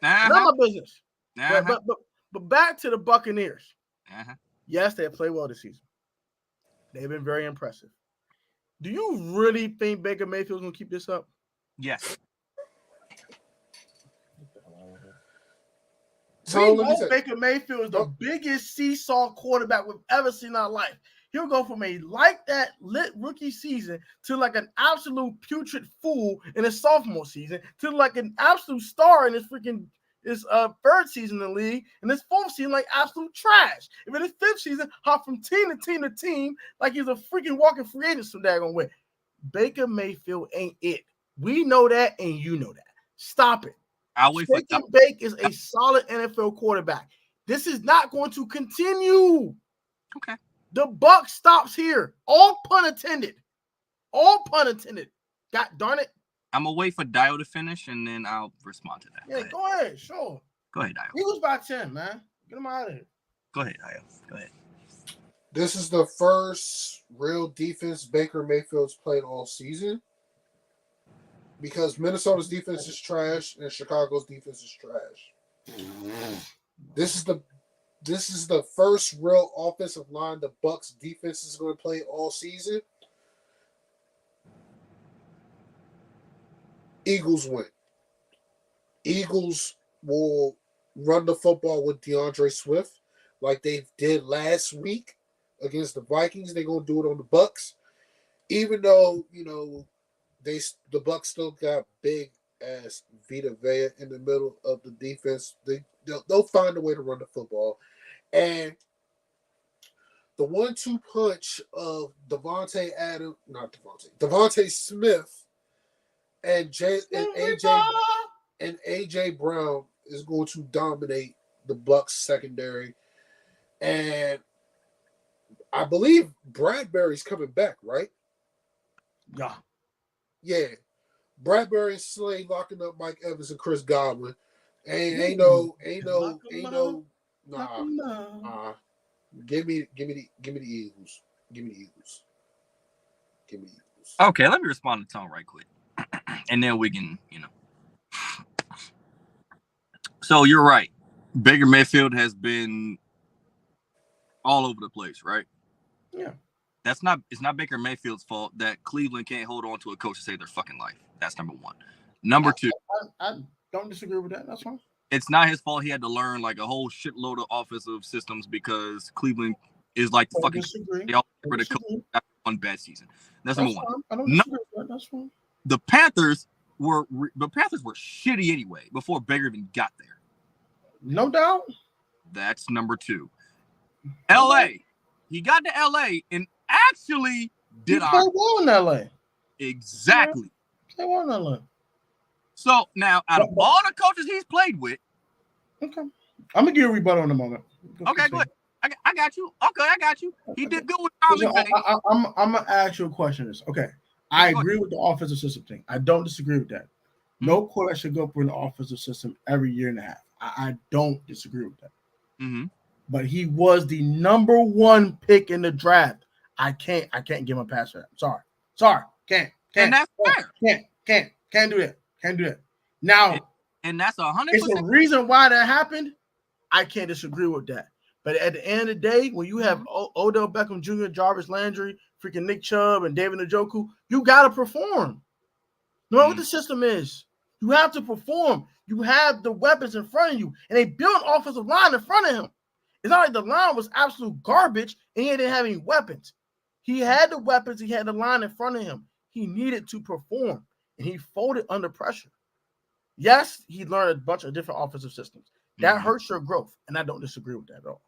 None of my business. But back to the Buccaneers. Yes, they have played well this season. They've been very impressive. Do you really think Baker Mayfield's going to keep this up?
Yes.
So Baker Mayfield is the biggest seesaw quarterback we've ever seen in our life. He'll go from a lit rookie season to like an absolute putrid fool in his sophomore season to like an absolute star in his third season in the league, and his fourth season like absolute trash. If in his fifth season, hop from team to team like he's a freaking walking free agent some daggone way. Baker Mayfield ain't it. We know that, and you know that. Stop it. Shake and Bake is a solid NFL quarterback. This is not going to continue.
Okay.
The buck stops here. All pun intended. All pun intended. God darn it.
I'm going to wait for Dio to finish, and then I'll respond to that.
Yeah, go ahead. Sure.
Go ahead, Dio.
Eagles by 10, man. Get him out of here.
Go ahead, Dio. Go ahead.
This is the first real defense Baker Mayfield's played all season. Because Minnesota's defense is trash and Chicago's defense is trash. This is the first real offensive line the Bucks defense is going to play all season. Eagles win. Eagles will run the football with DeAndre Swift like they did last week against the Vikings. They're going to do it on the Bucks. Even though, the Bucks still got big ass Vita Vea in the middle of the defense. They'll find a way to run the football. And the 1-2 punch of Devontae Smith and AJ Brown is going to dominate the Bucks secondary. And I believe Bradbury's coming back, right?
Yeah.
Yeah. Bradbury and Slade locking up Mike Evans and Chris Godwin. Ain't no. Nah. Give me the Eagles. Give me the Eagles.
Okay, let me respond to Tom right quick. And then we can, So you're right. Baker Mayfield has been all over the place, right?
Yeah.
It's not Baker Mayfield's fault that Cleveland can't hold on to a coach to save their fucking life. That's number one. Number two.
I don't disagree with that. That's fine.
It's not his fault he had to learn like a whole shitload of offensive systems because Cleveland is like the fucking they all for the coach after one bad season. That's number one.
I don't disagree with that. That's fine.
The Panthers were shitty anyway before Baker even got there.
No doubt.
That's number two. LA. He got to LA and actually did
play well in LA.
Exactly.
Play well in LA. So
now, out of all the coaches he's played with,
okay, I'm gonna give you a rebuttal in a moment.
Okay, good. I got you. Okay, I got you. He did good with Tom McVay.
I'm gonna ask you a question. Okay, I agree with the offensive system thing. I don't disagree with that. No quarterback should go for an offensive system every year and a half. I don't disagree with that.
Mm-hmm.
But he was the number one pick in the draft. I can't give him a pass for that. Sorry. Can't.
And that's fair.
Can't do that. Can't do that. Now,
and that's 100%.
It's a reason why that happened. I can't disagree with that. But at the end of the day, when you have Odell Beckham Jr., Jarvis Landry, freaking Nick Chubb, and David Njoku, you got to perform. No matter what the system is, you have to perform. You have the weapons in front of you, and they built an offensive line in front of him. It's not like the line was absolute garbage, and he didn't have any weapons. He had the weapons. He had the line in front of him. He needed to perform, and he folded under pressure. Yes, he learned a bunch of different offensive systems. That hurts your growth, and I don't disagree with that at all.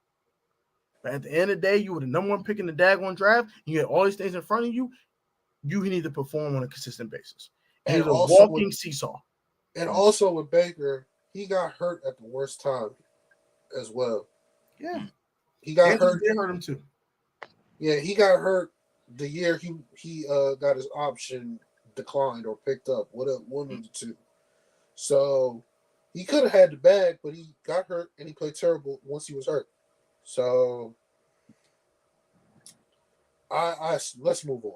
But at the end of the day, you were the number one pick in the daggone draft. You had all these things in front of you. You need to perform on a consistent basis. And he's a walking seesaw.
And also with Baker, he got hurt at the worst time as well.
Yeah.
He got hurt.
They hurt him too.
Yeah, he got hurt the year he got his option declined or picked up. One of the two. So he could have had the bag, but he got hurt and he played terrible once he was hurt. So let's move on.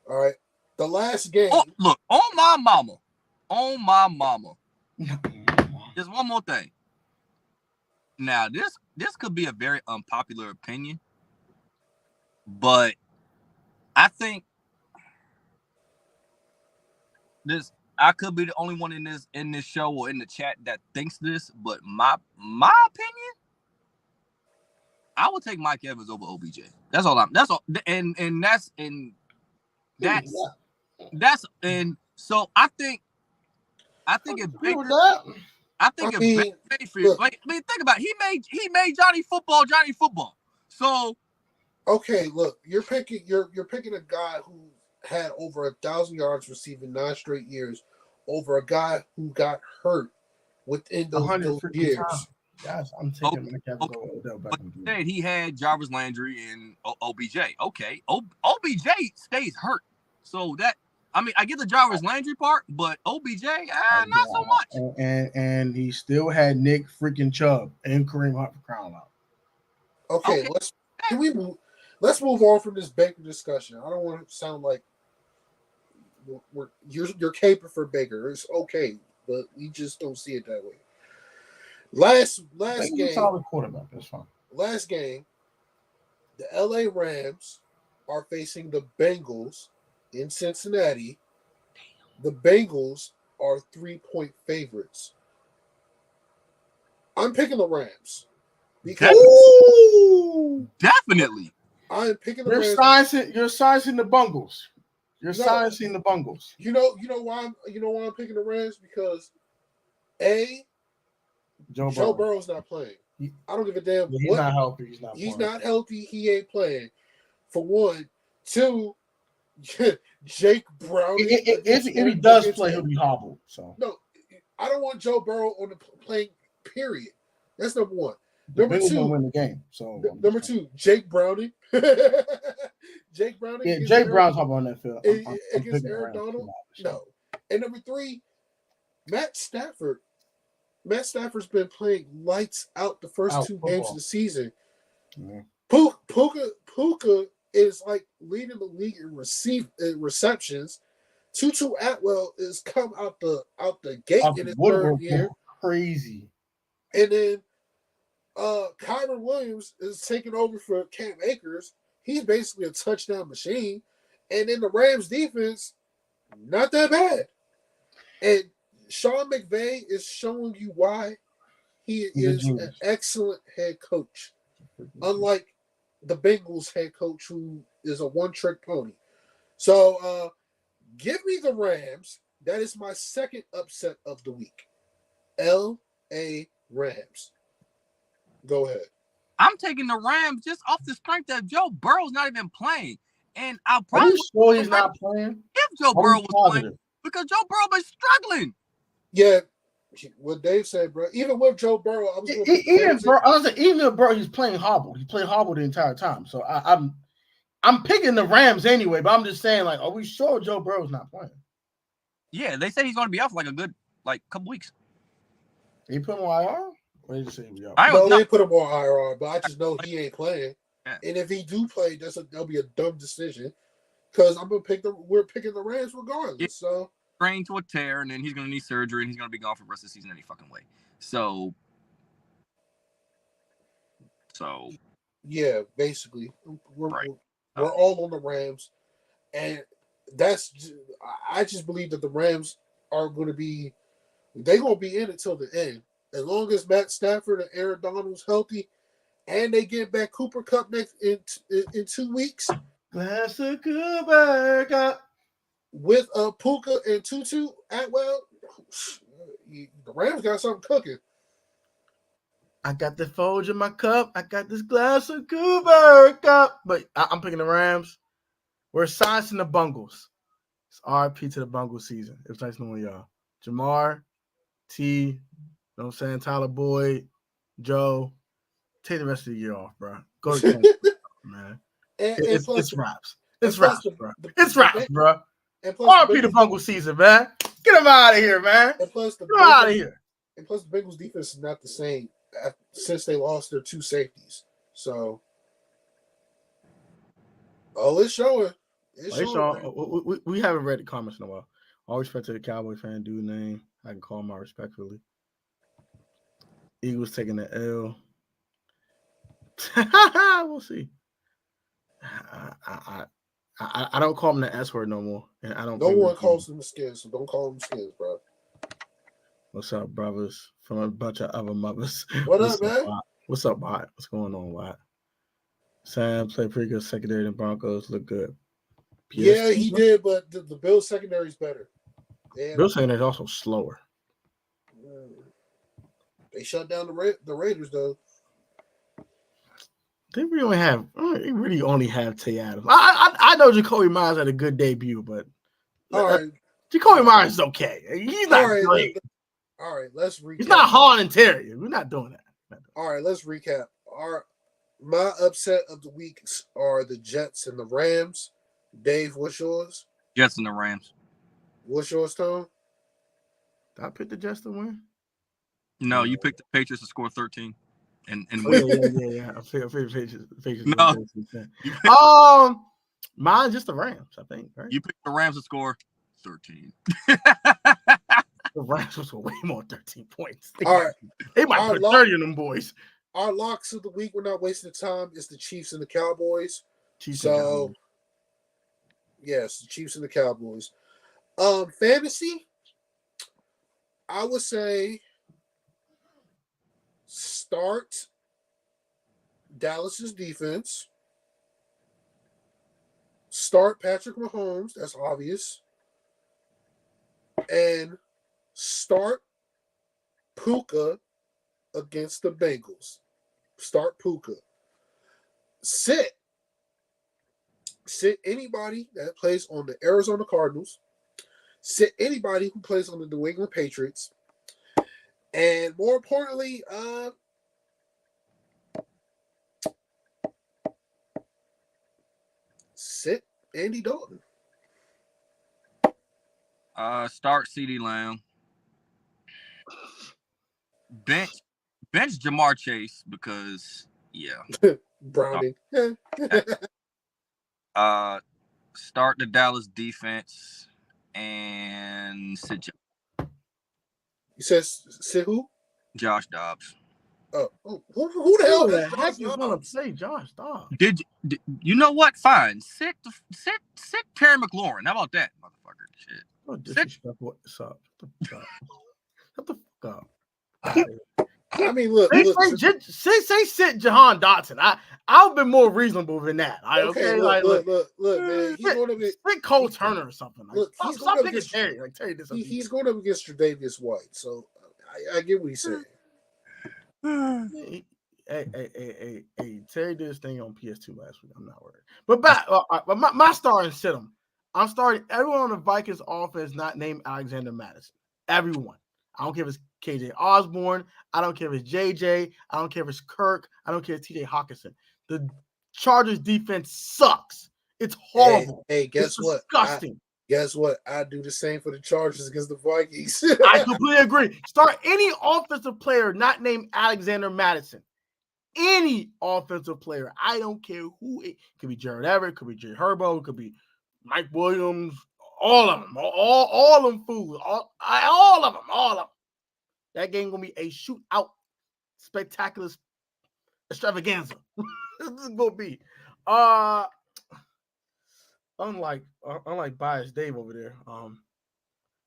All right. The last game.
Oh, look, on my mama. There's one more thing. Now, this could be a very unpopular opinion, but I think I could be the only one in this show or in the chat that thinks this, but my opinion, I would take Mike Evans over OBJ. That's all. So I think if Mayfield, think about it. He made Johnny Football. So
okay, look, you're picking a guy who had over 1,000 yards receiving 9 straight years over a guy who got hurt within those years.
Guys, I'm taking Mike Evans over Odell Beckham.
But he had Jarvis Landry and OBJ. Okay, OBJ stays hurt, so that. I mean, I get the Jarvis Landry part, but OBJ, not so much.
And he still had Nick freaking Chubb and Kareem Hunt for crying out.
Okay, let's move on from this Baker discussion. I don't want to sound like you're caping for Baker. It's okay, but we just don't see it that way. Last game,
solid quarterback. That's fine.
Last game, the LA Rams are facing the Bengals in Cincinnati. The Bengals are 3-point favorites. I'm picking the Rams because
definitely.
I'm picking the Rams.
You're sizing the Bungles. You're sizing the Bungles.
You know why I'm picking the Rams? Because Joe Burrow's not playing. I don't give a damn.
He's not healthy.
He's not healthy. He ain't playing. For one. Two, Jake Brown.
If he does play, he'll be hobbled. So
no, I don't want Joe Burrow on the playing. Period. That's number one.
Number two, win the game. So
number two, Jake Browning. Jake Browning.
Yeah, Jake Brown's hop on that field
against Aaron Donald. No, and number three, Matt Stafford. Matt Stafford's been playing lights out the first two games of the season. Yeah. Puka is like leading the league in receptions. Tutu Atwell is come out the gate in his third year.
Crazy.
And then Kyron Williams is taking over for Cam Akers. He's basically a touchdown machine. And then the Rams defense, not that bad. And Sean McVay is showing you why he is an excellent head coach. Unlike the Bengals head coach, who is a one-trick pony. So give me the Rams. That is my second upset of the week. L.A. Rams. Go ahead.
I'm taking the Rams just off the strength that Joe Burrow's not even playing. And I'll probably...
Are you sure he's not playing?
If Joe Burrow was playing. Because Joe Burrow been struggling.
Yeah. What Dave said, bro. Even with Joe Burrow, I was
even if Burrow, he's playing hobbled. He played hobbled the entire time. So I'm picking the Rams anyway, but I'm just saying, like, are we sure Joe Burrow's not playing?
Yeah, they say he's going to be out for like a good couple weeks.
They put him on IR? Or they just say we out?
They put him on IR, but I just know he ain't playing. Yeah. And if he do play, that'll be a dumb decision because we're picking the Rams regardless. Yeah. So.
Strain to a tear, and then he's going to need surgery, and he's going to be gone for the rest of the season any fucking way. So
yeah, basically, we're all on the Rams, and I just believe that the Rams are going to be in it until the end. As long as Matt Stafford and Aaron Donald's healthy, and they get back Cooper Kupp next in 2 weeks.
That's a Cooper Kupp.
With Puka and Tutu Atwell, the Rams got something cooking.
I got the Folge in my cup. I got this glass of Cooper cup. But I'm picking the Rams. We're sizing the Bungles. It's RIP to the Bungle season. It's nice knowing y'all. Jamar, T, you know what I'm saying? Tyler Boyd, Joe. Take the rest of the year off, bro. Go to camp, man. It's raps. It's raps, bro. It's raps, bro. RIP the Bungle season, man. Get him out of here, man. Get him out of here.
And plus, the Bengals defense is not the same since they lost their 2 safeties. So, it's showing. It's showing.
We haven't read the comments in a while. All respect to the Cowboy fan dude name. I can call him out respectfully. Eagles taking the L. We'll see. I don't call him the S word no more, and I don't.
No one calls them the Skins, so don't call them Skins, bro.
What's up, brothers? From a bunch of other mothers.
What's up, man?
What's up, Watt? What's going on, Watt? Sam played pretty good secondary. The Broncos look good.
Yeah, he did, but the Bills secondary is better.
Bills secondary is also slower.
They shut down the Raiders, though.
They really only have Tay Adams. I know Jacoby Myers had a good debut, but
all right,
Jacoby Myers is okay. He's not great.
All right, let's recap.
He's not Han and Terry. We're not doing that.
All right, let's recap. My upset of the week are the Jets and the Rams. Dave, what's yours?
Jets and the Rams.
What's yours, Tom?
Did I pick the Jets to win?
No, you picked the Patriots to score 13. And
yeah. I figured Patriots. No. Mine's just the Rams, I think. Right?
You picked the Rams to score 13.
The Rams was way more 13 points.
All right.
They might put 30 on them boys.
Our locks of the week, we're not wasting time. It's the Chiefs and the Cowboys. Yes, the Chiefs and the Cowboys. Fantasy, I would say start Dallas's defense. Start Patrick Mahomes. That's obvious. And start Puka against the Bengals. Start Puka. Sit anybody that plays on the Arizona Cardinals. Sit anybody who plays on the New England Patriots. And more importantly, sit Andy Dalton.
Start CeeDee Lamb. Bench Jamar Chase because
Browning.
Start the Dallas defense and sit.
You said sit who?
Josh Dobbs.
Oh, who the hell?
Who the heck you want to say Josh Dobbs?
Did you know what? Fine. Sit Terry McLaurin. How about that, motherfucker? Shit.
Oh, disrespectful. What's up? Shut the fuck up.
I mean, look.
Say sit Jahan Dotson. I've been more reasonable than that.
Okay, look, man. He's going to be
Cole Turner or something.
Look,
stop picking Terry. Like Terry,
he's going up against Tre'Davious White. So I get what he's saying.
Hey, Terry did his thing on PS2 last week. I'm not worried. But my starting sit him. I'm starting everyone on the Vikings offense not named Alexander Madison. Everyone. I don't care if it's KJ Osborne. I don't care if it's JJ. I don't care if it's Kirk. I don't care if it's TJ Hawkinson. The Chargers defense sucks. It's horrible.
Hey, guess what?
Disgusting.
Guess what? I do the same for the Chargers against the Vikings.
I completely agree. Start any offensive player not named Alexander Madison. Any offensive player. I don't care who it could be. Jared Everett, could be Jay Herbo, it could be Mike Williams. All of them. All of them fools. All of them. That game gonna be a shootout, spectacular extravaganza. This is gonna be. Unlike biased Dave over there,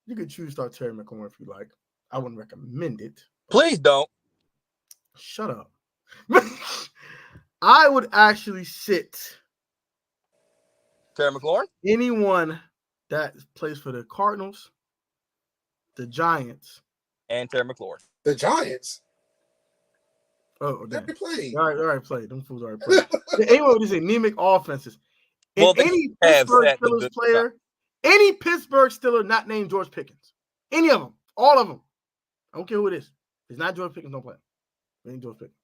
you could choose to start Terry McLaurin if you like. I wouldn't recommend it.
Please don't.
Shut up. I would actually sit
Terry McLaurin.
Anyone that plays for the Cardinals, the Giants,
and Terry McLaurin.
The Giants.
Oh, damn.
They played.
All right, played. Them fools already played. Anyway, what is anemic offenses?
Well,
And any Pittsburgh Steelers player, any Pittsburgh Steeler not named George Pickens, any of them, all of them, I don't care who it is. It's not George Pickens, don't play. It ain't George Pickens.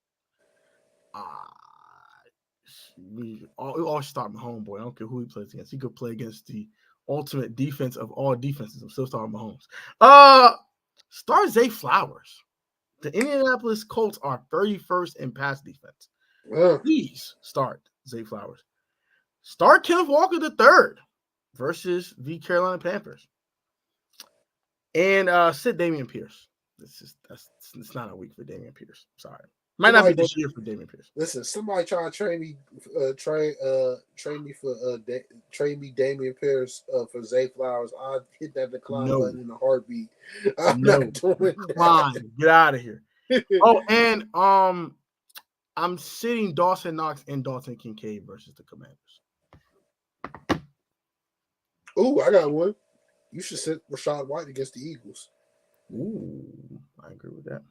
We all start my homeboy. I don't care who he plays against. He could play against the ultimate defense of all defenses. I'm still starting Mahomes. Start Zay Flowers. The Indianapolis Colts are 31st in pass defense. Please start Zay Flowers. Start Kenneth Walker III versus the Carolina Panthers. And sit Dameon Pierce. It's not a week for Dameon Pierce. Sorry. Might not be this year for Dameon Pierce.
Listen, somebody trying to trade me Dameon Pierce for Zay Flowers. I hit that decline button in a heartbeat. I'm not doing that.
Get out of here. And I'm sitting Dawson Knox and Dalton Kincaid versus the Commanders.
Ooh, I got one. You should sit Rachaad White against the Eagles.
Ooh, I agree with that.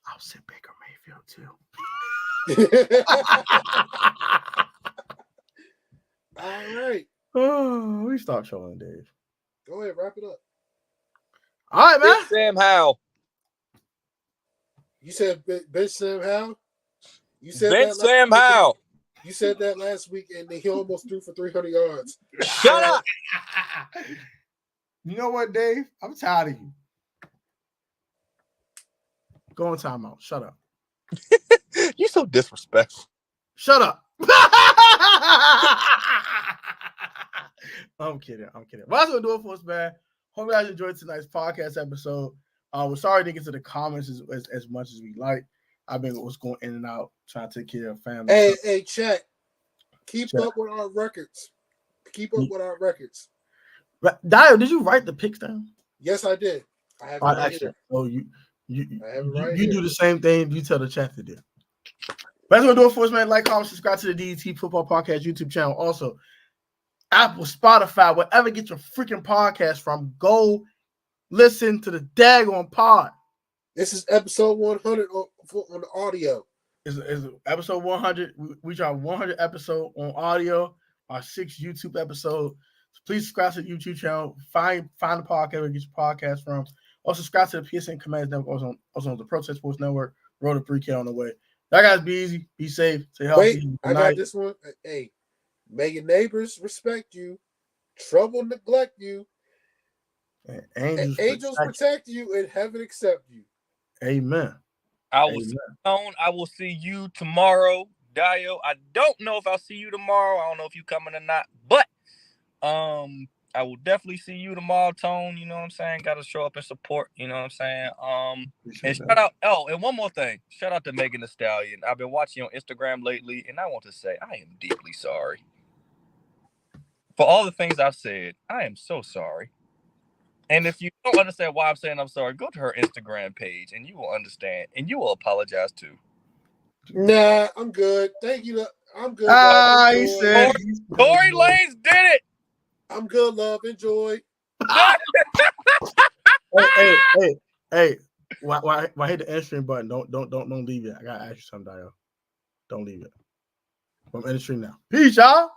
I'll sit Baker Mayfield too.
All right.
Oh, we stopped trolling, Dave.
Go ahead, wrap it up.
All right, man.
Sam Howell.
You said bench Sam Howell? You said
bench Sam Howell.
You said that last week, and he almost threw for 300 yards.
Shut up.
You know what, Dave? I'm tired of you. Go on timeout. Shut up.
You so disrespectful.
Shut up. I'm kidding. Well, that's going to do it for us, man. Hope you guys enjoyed tonight's podcast episode. We're sorry to get to the comments as much as we like. I've been going in and out, trying to take care of family.
Hey, chat. Keep up with our records.
Dio, did you write the picks down?
Yes, I did. I have it right here.
Oh, you
right
do the same thing you tell the chat to do. That's what we're doing for us, man. Like, comment, subscribe to the DDT Football Podcast YouTube channel. Also, Apple, Spotify, wherever you get your freaking podcast from, go listen to the daggone pod.
This is episode 100 on the audio.
Is episode 100. We drop 100 episode on audio, our 6th YouTube episode. So please subscribe to the YouTube channel. Find the podcast where you get your podcast from. Also, subscribe to the PSN Commands Network, also on the Protest Sports Network. Road to 3K on the way. Y'all guys be easy, be safe, stay healthy.
Wait, I got this one. Hey, may your neighbors respect you, trouble neglect you, and angels protect you, and heaven accept you.
Amen.
I will see you tomorrow, Dio. I don't know if I'll see you tomorrow. I don't know if you coming or not, but I will definitely see you tomorrow, Tone. You know what I'm saying? Got to show up and support. You know what I'm saying? And shout out. Oh, and one more thing. Shout out to Megan Thee Stallion. I've been watching you on Instagram lately, and I want to say I am deeply sorry for all the things I've said. I am so sorry. And if you don't understand why I'm saying I'm sorry, go to her Instagram page, and you will understand, and you will apologize too.
Nah, I'm good. Thank you. I'm good.
He said
Tory Lanez did it.
I'm good, love. Enjoy.
Hey. Why hit the end stream button? Don't leave it. I gotta ask you something, Dio. Don't leave it. I'm in the stream now. Peace, y'all.